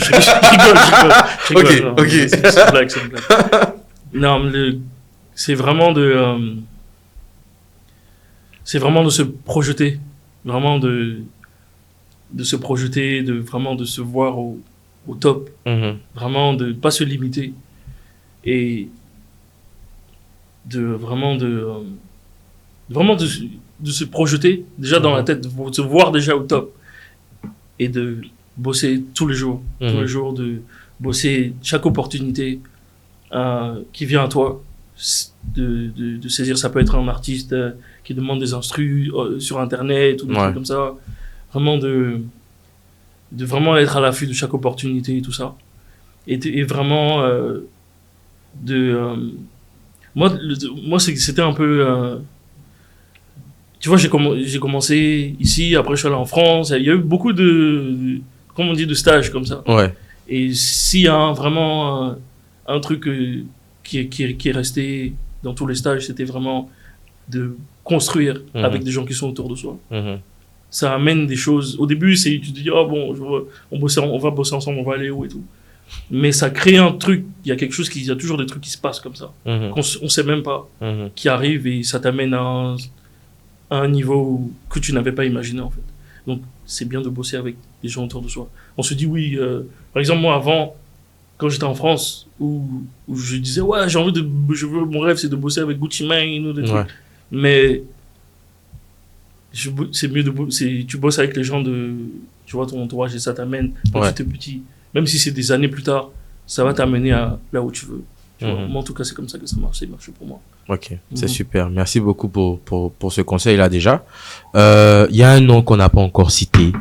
[SPEAKER 1] Ok.
[SPEAKER 2] C'est une blague. Non, c'est vraiment de se projeter, vraiment de se projeter, vraiment de se voir au top, vraiment de pas se limiter et de se projeter déjà dans la tête, de se voir déjà au top et de bosser tous les jours, de bosser chaque opportunité qui vient à toi, de saisir. Ça peut être un artiste qui demande des instrus sur internet ou des trucs comme ça, vraiment de vraiment être à l'affût de chaque opportunité et tout ça, et vraiment moi c'était un peu tu vois, j'ai commencé ici, après je suis allé en France, il y a eu beaucoup de comment on dit, de stages comme ça. Et s'il y a vraiment un truc qui est resté dans tous les stages, c'était vraiment de construire avec des gens qui sont autour de soi. Ça amène des choses. Au début, tu te dis, oh bon, on va bosser ensemble, on va aller où et tout. Mais ça crée un truc, il y a toujours des trucs qui se passent comme ça, qu'on sait même pas, qui arrivent et ça t'amène à un niveau que tu n'avais pas imaginé en fait. Donc c'est bien de bosser avec des gens autour de soi. On se dit oui, par exemple moi avant, quand j'étais en France, où je disais ouais mon rêve c'est de bosser avec Gucci Mane ou des trucs. Mais c'est mieux tu bosses avec les gens tu vois, ton entourage et ça t'amène quand tu étais petit. Même si c'est des années plus tard, ça va t'amener à là où tu veux. Moi, en tout cas, c'est comme ça que ça marche pour moi.
[SPEAKER 1] Ok, c'est super. Merci beaucoup pour ce conseil-là déjà. Il y a un nom qu'on n'a pas encore cité.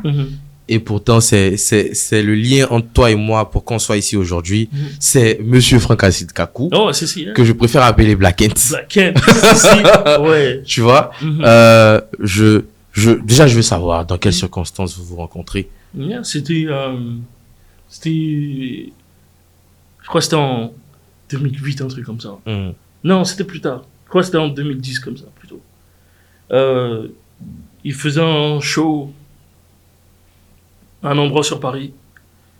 [SPEAKER 1] Et pourtant, c'est le lien entre toi et moi pour qu'on soit ici aujourd'hui. C'est Monsieur Frank Acid Kakou.
[SPEAKER 2] Oh, c'est
[SPEAKER 1] que je préfère appeler Black Kent.
[SPEAKER 2] Black Kent, ouais.
[SPEAKER 1] Tu vois, déjà, je veux savoir dans quelles circonstances vous vous rencontrez.
[SPEAKER 2] C'était, je crois que c'était en 2008, un truc comme ça. Non, c'était plus tard. Je crois que c'était en 2010, comme ça, plutôt. Il faisait un show à un endroit sur Paris.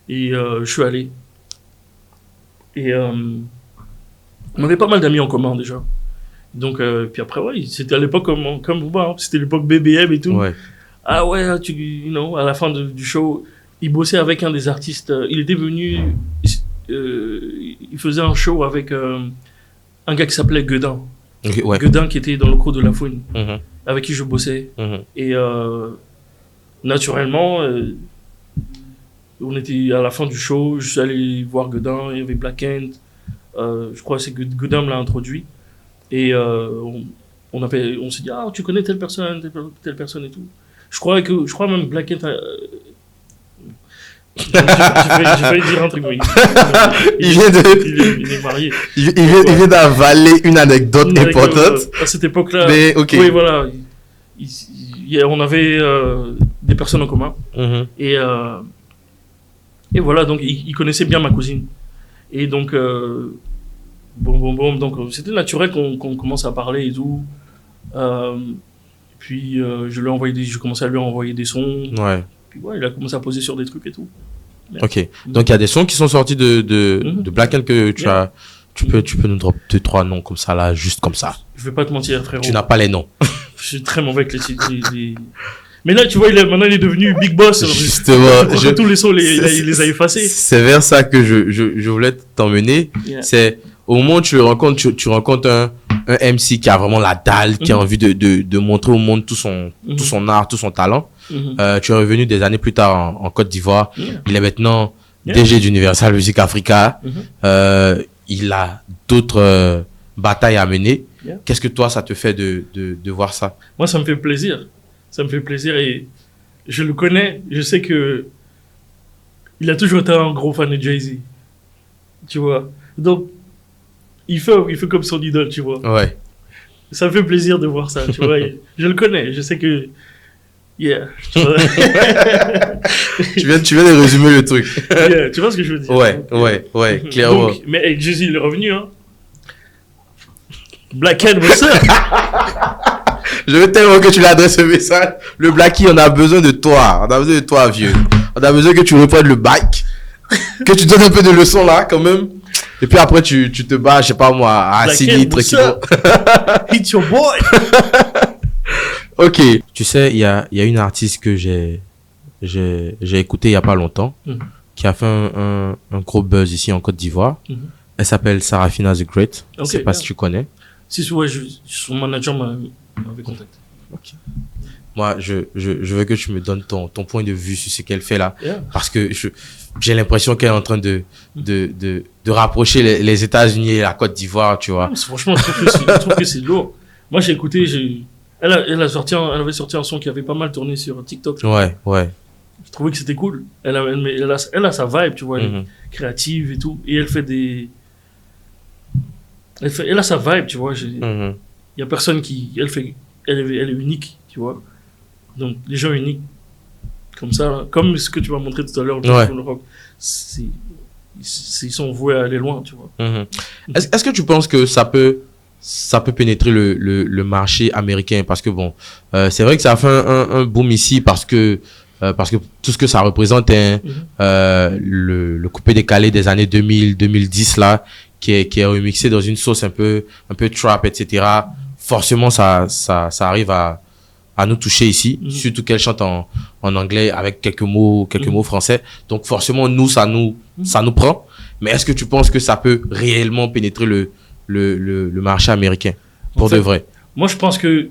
[SPEAKER 2] Et je suis allé. Et on avait pas mal d'amis en commun, déjà. Donc, puis après, c'était à l'époque comme vous, hein, c'était l'époque BBM et tout. Ah ouais, à la fin du show, il bossait avec un des artistes. Il était venu... il faisait un show avec un gars qui s'appelait Guedin. Guedin qui était dans le crew de La Fouine, avec qui je bossais. Et naturellement, on était à la fin du show, je suis allé voir Guedin, il y avait Black Hand, je crois que c'est Guedin me l'a introduit. Et on s'est dit, ah, tu connais telle personne et tout. Je crois même Black Hand... j'ai failli dire un truc, oui. Il est marié.
[SPEAKER 1] Il vient d'avaler une anecdote importante.
[SPEAKER 2] À cette époque-là,
[SPEAKER 1] mais, okay.
[SPEAKER 2] Oui, voilà. On avait des personnes en commun. Et voilà, donc il connaissait bien ma cousine. Et donc, donc c'était naturel qu'on commence à parler et tout. Puis je commençais à lui envoyer des sons.
[SPEAKER 1] Ouais.
[SPEAKER 2] Puis ouais, il a commencé à poser sur des trucs et tout.
[SPEAKER 1] Ok. Donc il y a des sons qui sont sortis de Black Hand que tu as. Tu peux nous dropper 2-3 noms comme ça là, juste comme ça.
[SPEAKER 2] Je vais pas te mentir, frérot.
[SPEAKER 1] Tu n'as pas les noms.
[SPEAKER 2] Je suis très mauvais avec les... Mais là, tu vois, maintenant il est devenu big boss.
[SPEAKER 1] Justement,
[SPEAKER 2] tous les sons, il les a effacés.
[SPEAKER 1] C'est vers ça que je voulais t'emmener. C'est au moment où tu rencontres un MC qui a vraiment la dalle, qui a envie de montrer au monde tout son art, tout son talent. Tu es revenu des années plus tard en Côte d'Ivoire. Il est maintenant DG d'Universal Music Africa. Il a d'autres batailles à mener. Qu'est-ce que toi, ça te fait de voir ça?
[SPEAKER 2] Moi, ça me fait plaisir. Ça me fait plaisir et je le connais. Je sais que il a toujours été un gros fan de Jay-Z. Tu vois. Donc, il fait comme son idole, tu vois.
[SPEAKER 1] Ouais.
[SPEAKER 2] Ça me fait plaisir de voir ça, tu vois. Je le connais. Je sais que... Yeah. Tu vois.
[SPEAKER 1] tu viens de résumer le truc.
[SPEAKER 2] Yeah, tu vois ce que je veux dire?
[SPEAKER 1] Ouais, clairement.
[SPEAKER 2] Donc, mais Jay-Z, il est revenu, hein. Black Hand, what's up?
[SPEAKER 1] Je veux tellement que tu l'adresses ce message. Le Blackie, on a besoin de toi. On a besoin de toi, vieux. On a besoin que tu reprennes le bike. Que tu donnes un peu de leçons là, quand même. Et puis après, tu te bats, je sais pas moi, à 6 litres.
[SPEAKER 2] Hit your boy.
[SPEAKER 1] Ok. Tu sais, il y a une artiste que j'ai écouté il y a pas longtemps, qui a fait un gros buzz ici en Côte d'Ivoire. Elle s'appelle Sarafina the Great. Je sais pas si tu connais.
[SPEAKER 2] Si, ouais, son manager m'avait contacté.
[SPEAKER 1] Ok. Moi, je veux que tu me donnes ton point de vue sur ce qu'elle fait là. Parce que j'ai l'impression qu'elle est en train de rapprocher les États-Unis et la Côte d'Ivoire, tu vois.
[SPEAKER 2] Franchement, je trouve que c'est lourd. Moi, j'ai écouté, elle avait sorti un son qui avait pas mal tourné sur TikTok.
[SPEAKER 1] Ouais.
[SPEAKER 2] Je trouvais que c'était cool. Elle a sa vibe, tu vois, elle est créative et tout. Et elle fait des... Elle a sa vibe, tu vois. Il y a personne qui... Elle est unique, tu vois. Donc, les gens uniques, comme ça, comme ce que tu m'as montré tout à l'heure, le rock, ils sont voués à aller loin, tu vois.
[SPEAKER 1] Est-ce que tu penses que ça peut pénétrer le marché américain? Parce que bon, c'est vrai que ça a fait un boom ici parce que tout ce que ça représente est le coupé décalé des années 2000-2010 là, qui est remixé dans une sauce un peu trap, etc. Forcément, ça arrive à nous toucher ici, surtout qu'elle chante en anglais avec quelques mots français. Donc forcément, ça nous prend. Mais est-ce que tu penses que ça peut réellement pénétrer le marché américain pour de vrai?
[SPEAKER 2] Moi, je pense que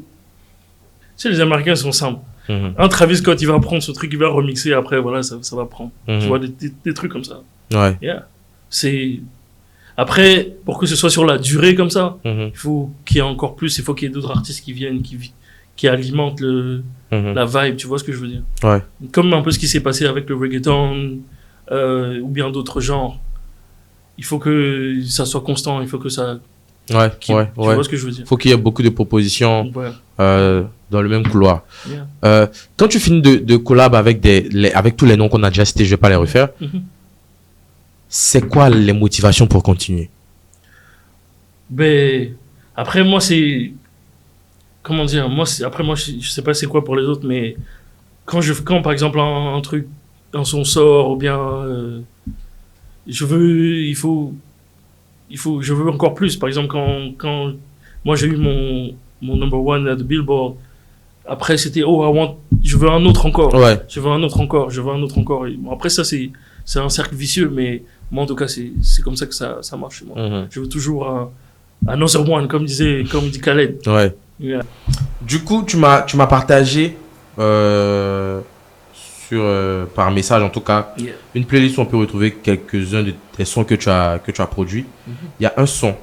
[SPEAKER 2] les Américains sont simples. Un Travis Scott, il va prendre ce truc, il va remixer, après, voilà, ça va prendre. Tu vois, des trucs comme ça.
[SPEAKER 1] Ouais.
[SPEAKER 2] Yeah. Après, pour que ce soit sur la durée comme ça, il faut qu'il y ait encore plus, il faut qu'il y ait d'autres artistes qui viennent, qui alimentent la vibe, tu vois ce que je veux dire?
[SPEAKER 1] Ouais.
[SPEAKER 2] Comme un peu ce qui s'est passé avec le reggaeton, ou bien d'autres genres. Il faut que ça soit constant, il faut que ça... Tu vois ce que je veux dire?
[SPEAKER 1] Il faut qu'il y ait beaucoup de propositions dans le même couloir. Quand tu finis de collab avec tous les noms qu'on a déjà cités, je vais pas les refaire, c'est quoi les motivations pour continuer?
[SPEAKER 2] Ben, après, moi, c'est... Comment dire? Moi, je sais pas c'est quoi pour les autres, mais quand par exemple, un truc, un son sort, ou bien... je veux encore plus. Par exemple, quand moi j'ai eu mon number one à The Billboard, après c'était je veux un autre encore.
[SPEAKER 1] Ouais.
[SPEAKER 2] Je veux un autre encore. Et bon, après ça c'est un cercle vicieux, mais moi en tout cas c'est comme ça que ça marche chez moi. Je veux toujours Another one, comme dit Khaled.
[SPEAKER 1] Ouais.
[SPEAKER 2] Yeah.
[SPEAKER 1] Du coup, tu m'as partagé par message en tout cas, une playlist où on peut retrouver quelques-uns des sons que tu as produits. Il y a un son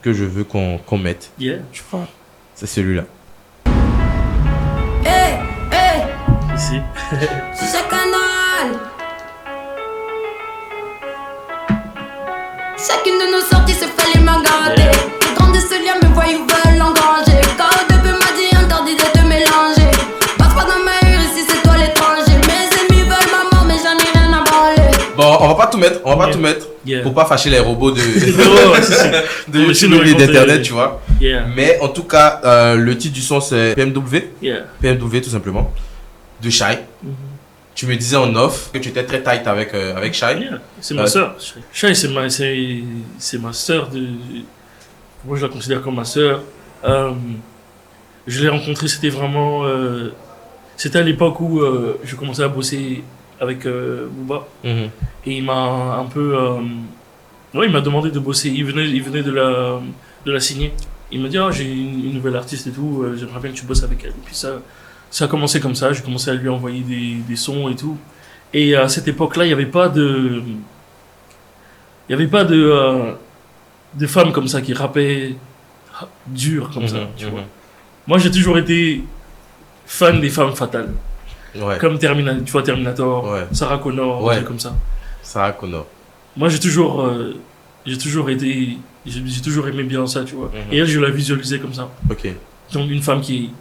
[SPEAKER 1] que je veux qu'on mette. Tu vois, c'est celui-là.
[SPEAKER 2] Ici.
[SPEAKER 3] C'est canal. Chacune de nos sorties se fait les mains gardées. Les grands de ce lien me voient, ils veulent engranger. Car au début m'a dit interdit de te mélanger. Passe pas dans ma rue ici, c'est toi l'étranger. Mes ennemis veulent ma mort, mais j'en ai rien à branler.
[SPEAKER 1] Bon, on va pas tout mettre, pour pas fâcher les robots de YouTube et d'internet, tu vois. Mais en tout cas, le titre du son c'est PMW. PMW tout simplement. De Shai. Tu me disais en off que tu étais très tight avec Shai.
[SPEAKER 2] C'est ma sœur. Shai, c'est ma sœur. Moi, je la considère comme ma sœur. Je l'ai rencontrée, c'était vraiment... c'était à l'époque où je commençais à bosser avec Booba. Et il m'a un peu... il m'a demandé de bosser. Il venait de la signer. Il m'a dit, j'ai une nouvelle artiste et tout, j'aimerais bien que tu bosses avec elle. Et puis ça a commencé comme ça, j'ai commencé à lui envoyer des sons et tout. Et à cette époque-là, il n'y avait pas de femmes comme ça qui rappaient dur comme ça, tu vois. Moi, j'ai toujours été fan des femmes fatales. Comme Terminator, Sarah Connor, comme ça.
[SPEAKER 1] Sarah Connor.
[SPEAKER 2] Moi, j'ai toujours aimé bien ça, tu vois. Et elle, je la visualisais comme ça. Donc, une femme qui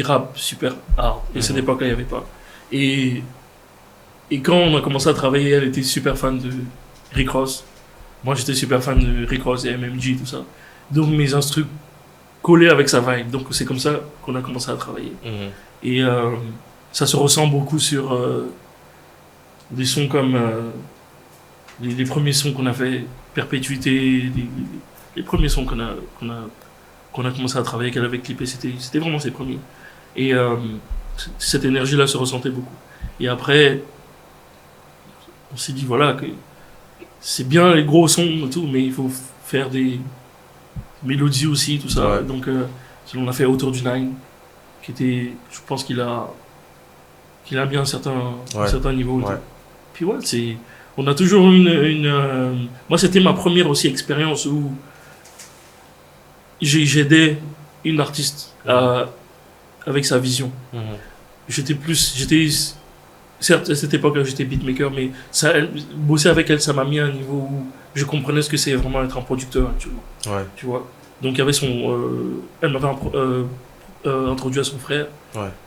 [SPEAKER 2] rappe super hard. Et à cette époque-là, il n'y avait pas. Et quand on a commencé à travailler, elle était super fan de Rick Ross. Moi, j'étais super fan de Rick Ross et MMG, tout ça. Donc, mes instrus collaient avec sa vibe. Donc, c'est comme ça qu'on a commencé à travailler. Et ça se ressent beaucoup sur des sons comme les premiers sons qu'on a fait, Perpétuité, les premiers sons qu'on a commencé à travailler, qu'elle avait clippé, c'était vraiment ses premiers. Et cette énergie-là se ressentait beaucoup. Et après, on s'est dit, voilà, que c'est bien les gros sons et tout, mais il faut faire des mélodies aussi, tout ça. Donc, on a fait Autour du Nine, qui était, je pense qu'il a bien un certain niveau. Puis on a toujours moi, c'était ma première aussi expérience où j'aidais une artiste avec sa vision. Certes, à cette époque-là, j'étais beatmaker, mais bosser avec elle, ça m'a mis à un niveau où je comprenais ce que c'est vraiment être un producteur actuellement. Tu vois. Donc, il y avait elle m'avait introduit à son frère,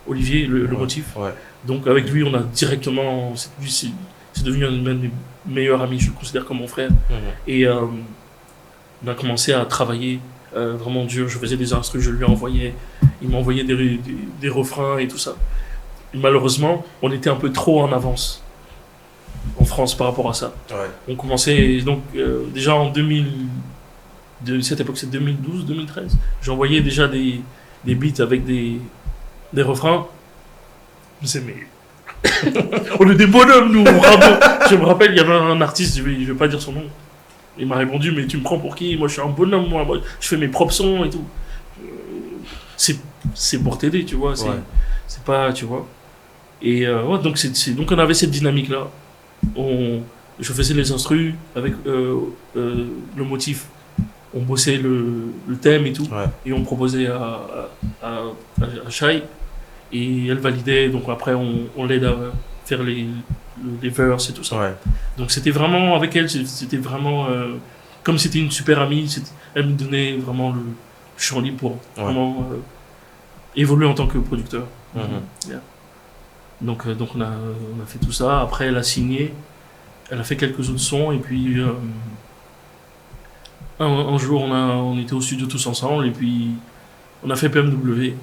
[SPEAKER 2] Olivier, le motif. Donc, avec lui, on a directement, c'est devenu un de mes meilleurs amis, je le considère comme mon frère. Et on a commencé à travailler vraiment dur. Je faisais des instrus, je lui envoyais. Il m'envoyait des refrains et tout ça. Et malheureusement, on était un peu trop en avance en France par rapport à ça. On commençait donc déjà en cette époque, c'est 2012, 2013. J'envoyais déjà des beats avec des refrains. Mais on est des bonhommes, nous. Je me rappelle, il y avait un artiste, je vais pas dire son nom. Il m'a répondu, mais tu me prends pour qui? Moi, je suis un bonhomme, moi je fais mes propres sons et tout. C'est pour t'aider, tu vois. C'est pas, tu vois. Et donc on avait cette dynamique-là. Je faisais les instrus avec le motif. On bossait le thème et tout. Et on proposait à Shai. Et elle validait. Donc après, on l'aide à faire les verses et tout ça. Donc c'était vraiment, avec elle, c'était vraiment comme c'était une super amie. Elle me donnait vraiment le champ libre pour vraiment évoluer en tant que producteur. Donc on a fait tout ça. Après, elle a signé. Elle a fait quelques autres sons. Et puis un jour, on était au studio tous ensemble. Et puis on a fait PMW.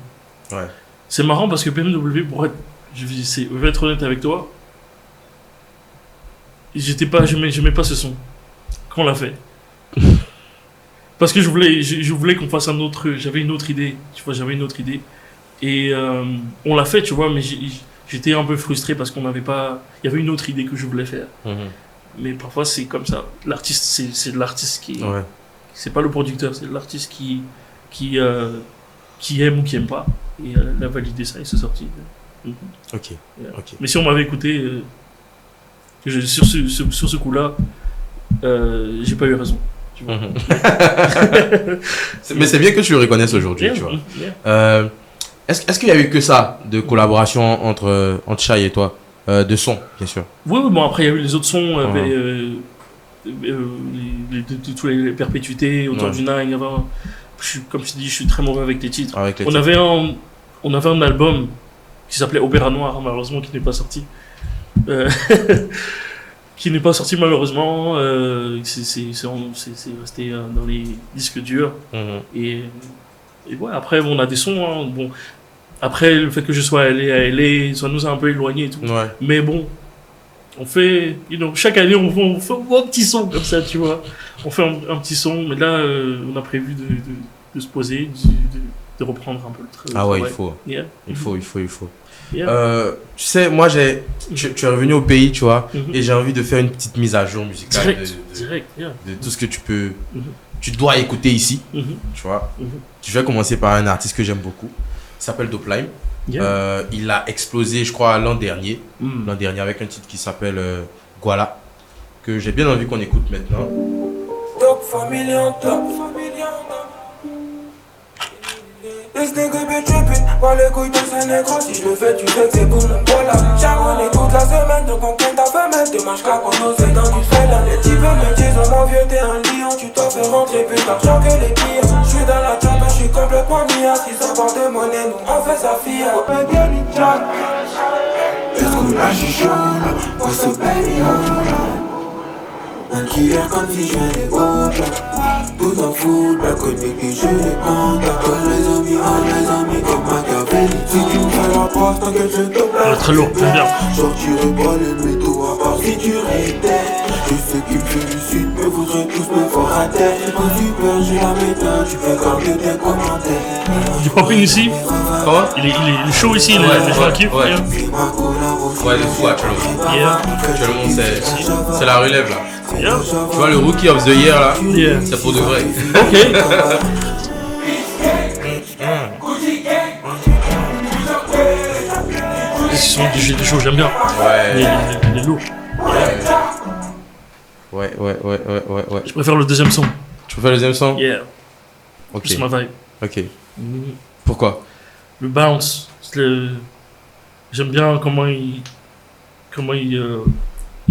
[SPEAKER 2] C'est marrant parce que PMW, je vais être honnête avec toi, j'aimais pas ce son quand on l'a fait. Parce que je voulais qu'on fasse j'avais une autre idée, tu vois, Et on l'a fait, tu vois, mais j'étais un peu frustré parce il y avait une autre idée que je voulais faire. Mais parfois, c'est comme ça. L'artiste, c'est de l'artiste C'est pas le producteur, c'est l'artiste qui aime ou qui aime pas. Et elle a validé ça et c'est sorti.
[SPEAKER 1] Ok.
[SPEAKER 2] Mais si on m'avait écouté, sur ce coup-là, j'ai pas eu raison. Tu vois.
[SPEAKER 1] Mais c'est bien que tu le reconnaisses aujourd'hui, tu vois. Est-ce qu'il y a eu que ça de collaboration entre Shai et toi, de son, bien sûr?
[SPEAKER 2] Oui, bon, après il y a eu les autres sons, tous les perpétuités, autour du Nine. Comme je te dis, je suis très mauvais avec les titres. On avait un album qui s'appelait Opéra Noir, malheureusement, qui n'est pas sorti. Qui n'est pas sorti malheureusement. C'est resté dans les disques durs. Et ouais, après, on a des sons. Hein, bon. Après, le fait que je sois allé à LA, ça nous a un peu éloignés et tout.
[SPEAKER 1] Ouais.
[SPEAKER 2] Mais bon, on fait, chaque année, on fait un petit son comme ça, tu vois. On fait un petit son, mais là, on a prévu de se poser, de reprendre un peu le travail.
[SPEAKER 1] Ah ouais, il faut.
[SPEAKER 2] Yeah.
[SPEAKER 1] Il faut.
[SPEAKER 2] Yeah.
[SPEAKER 1] Tu sais, moi, tu es revenu au pays, tu vois, et j'ai envie de faire une petite mise à jour musicale de tout ce que tu peux, tu dois écouter ici, tu vois. Je vais commencer par un artiste que j'aime beaucoup, il s'appelle Dope-Lime. Yeah. Il a explosé, je crois, l'an dernier avec un titre qui s'appelle Guala, que j'ai bien envie qu'on écoute maintenant.
[SPEAKER 4] Dope family on top. This nigga be trippin', pas les couilles de ce négro. Si je le fais, tu sais que c'est pour mon voilà. Charbonné toute la semaine, donc on compte ta femelle. Te mange qu'à c'est dans du félin. Les types me disent, oh mon vieux, t'es un lion. Tu dois faire rentrer plus d'argent que les pires. J'suis dans la table, j'suis complètement mia. Si ça part de monnaie, nous on fait sa fille. Est-ce qu'on a chichon, what's up baby, un killer comme si je viens des autres. Tout en fout, la connue que je les compte. T'as les amis comme Machiavelli. Si tu me fais la passe, t'inquiète je te plaît.
[SPEAKER 2] Très lourd, j'aime bien.
[SPEAKER 4] Sortirai pas les métaux à part si tu réitais. Je sais qu'il me félicite, mais voudrais tous me fort à terre. J'ai pas super, j'ai la méthode, tu peux garder tes commentaires.
[SPEAKER 2] Du popping ici.
[SPEAKER 1] Comment?
[SPEAKER 2] Il est chaud ici, les gens kiffent.
[SPEAKER 1] Ouais, de fou actuellement, c'est la relève là.
[SPEAKER 2] Yeah.
[SPEAKER 1] Tu vois le Rookie of the Year là, c'est pour de vrai.
[SPEAKER 2] Ok. Ils sont des choses, j'aime bien.
[SPEAKER 1] Ouais.
[SPEAKER 2] Il est lourd.
[SPEAKER 1] Ouais.
[SPEAKER 2] Je préfère le deuxième son.
[SPEAKER 1] Tu préfères le deuxième son?
[SPEAKER 2] Yeah.
[SPEAKER 1] Ok.
[SPEAKER 2] C'est ma vibe.
[SPEAKER 1] Ok. Pourquoi?
[SPEAKER 2] Le bounce. J'aime bien comment il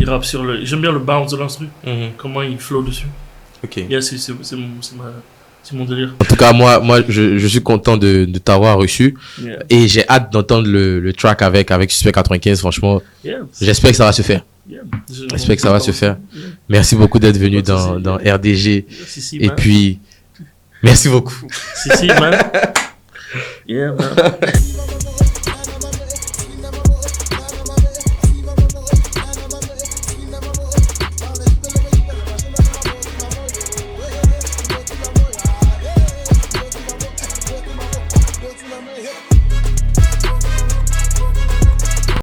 [SPEAKER 2] rappe sur le. J'aime bien le bounce de l'instru. Comment il flow dessus.
[SPEAKER 1] Ok.
[SPEAKER 2] Yeah, c'est mon délire.
[SPEAKER 1] En tout cas, moi je suis content de t'avoir reçu. Yeah. Et j'ai hâte d'entendre le track avec Suspect 95. Franchement, j'espère que ça va se faire. J'espère que ça va se faire. Merci beaucoup d'être venu dans RDG. Et puis, merci beaucoup.
[SPEAKER 2] Si, man. Yeah, man.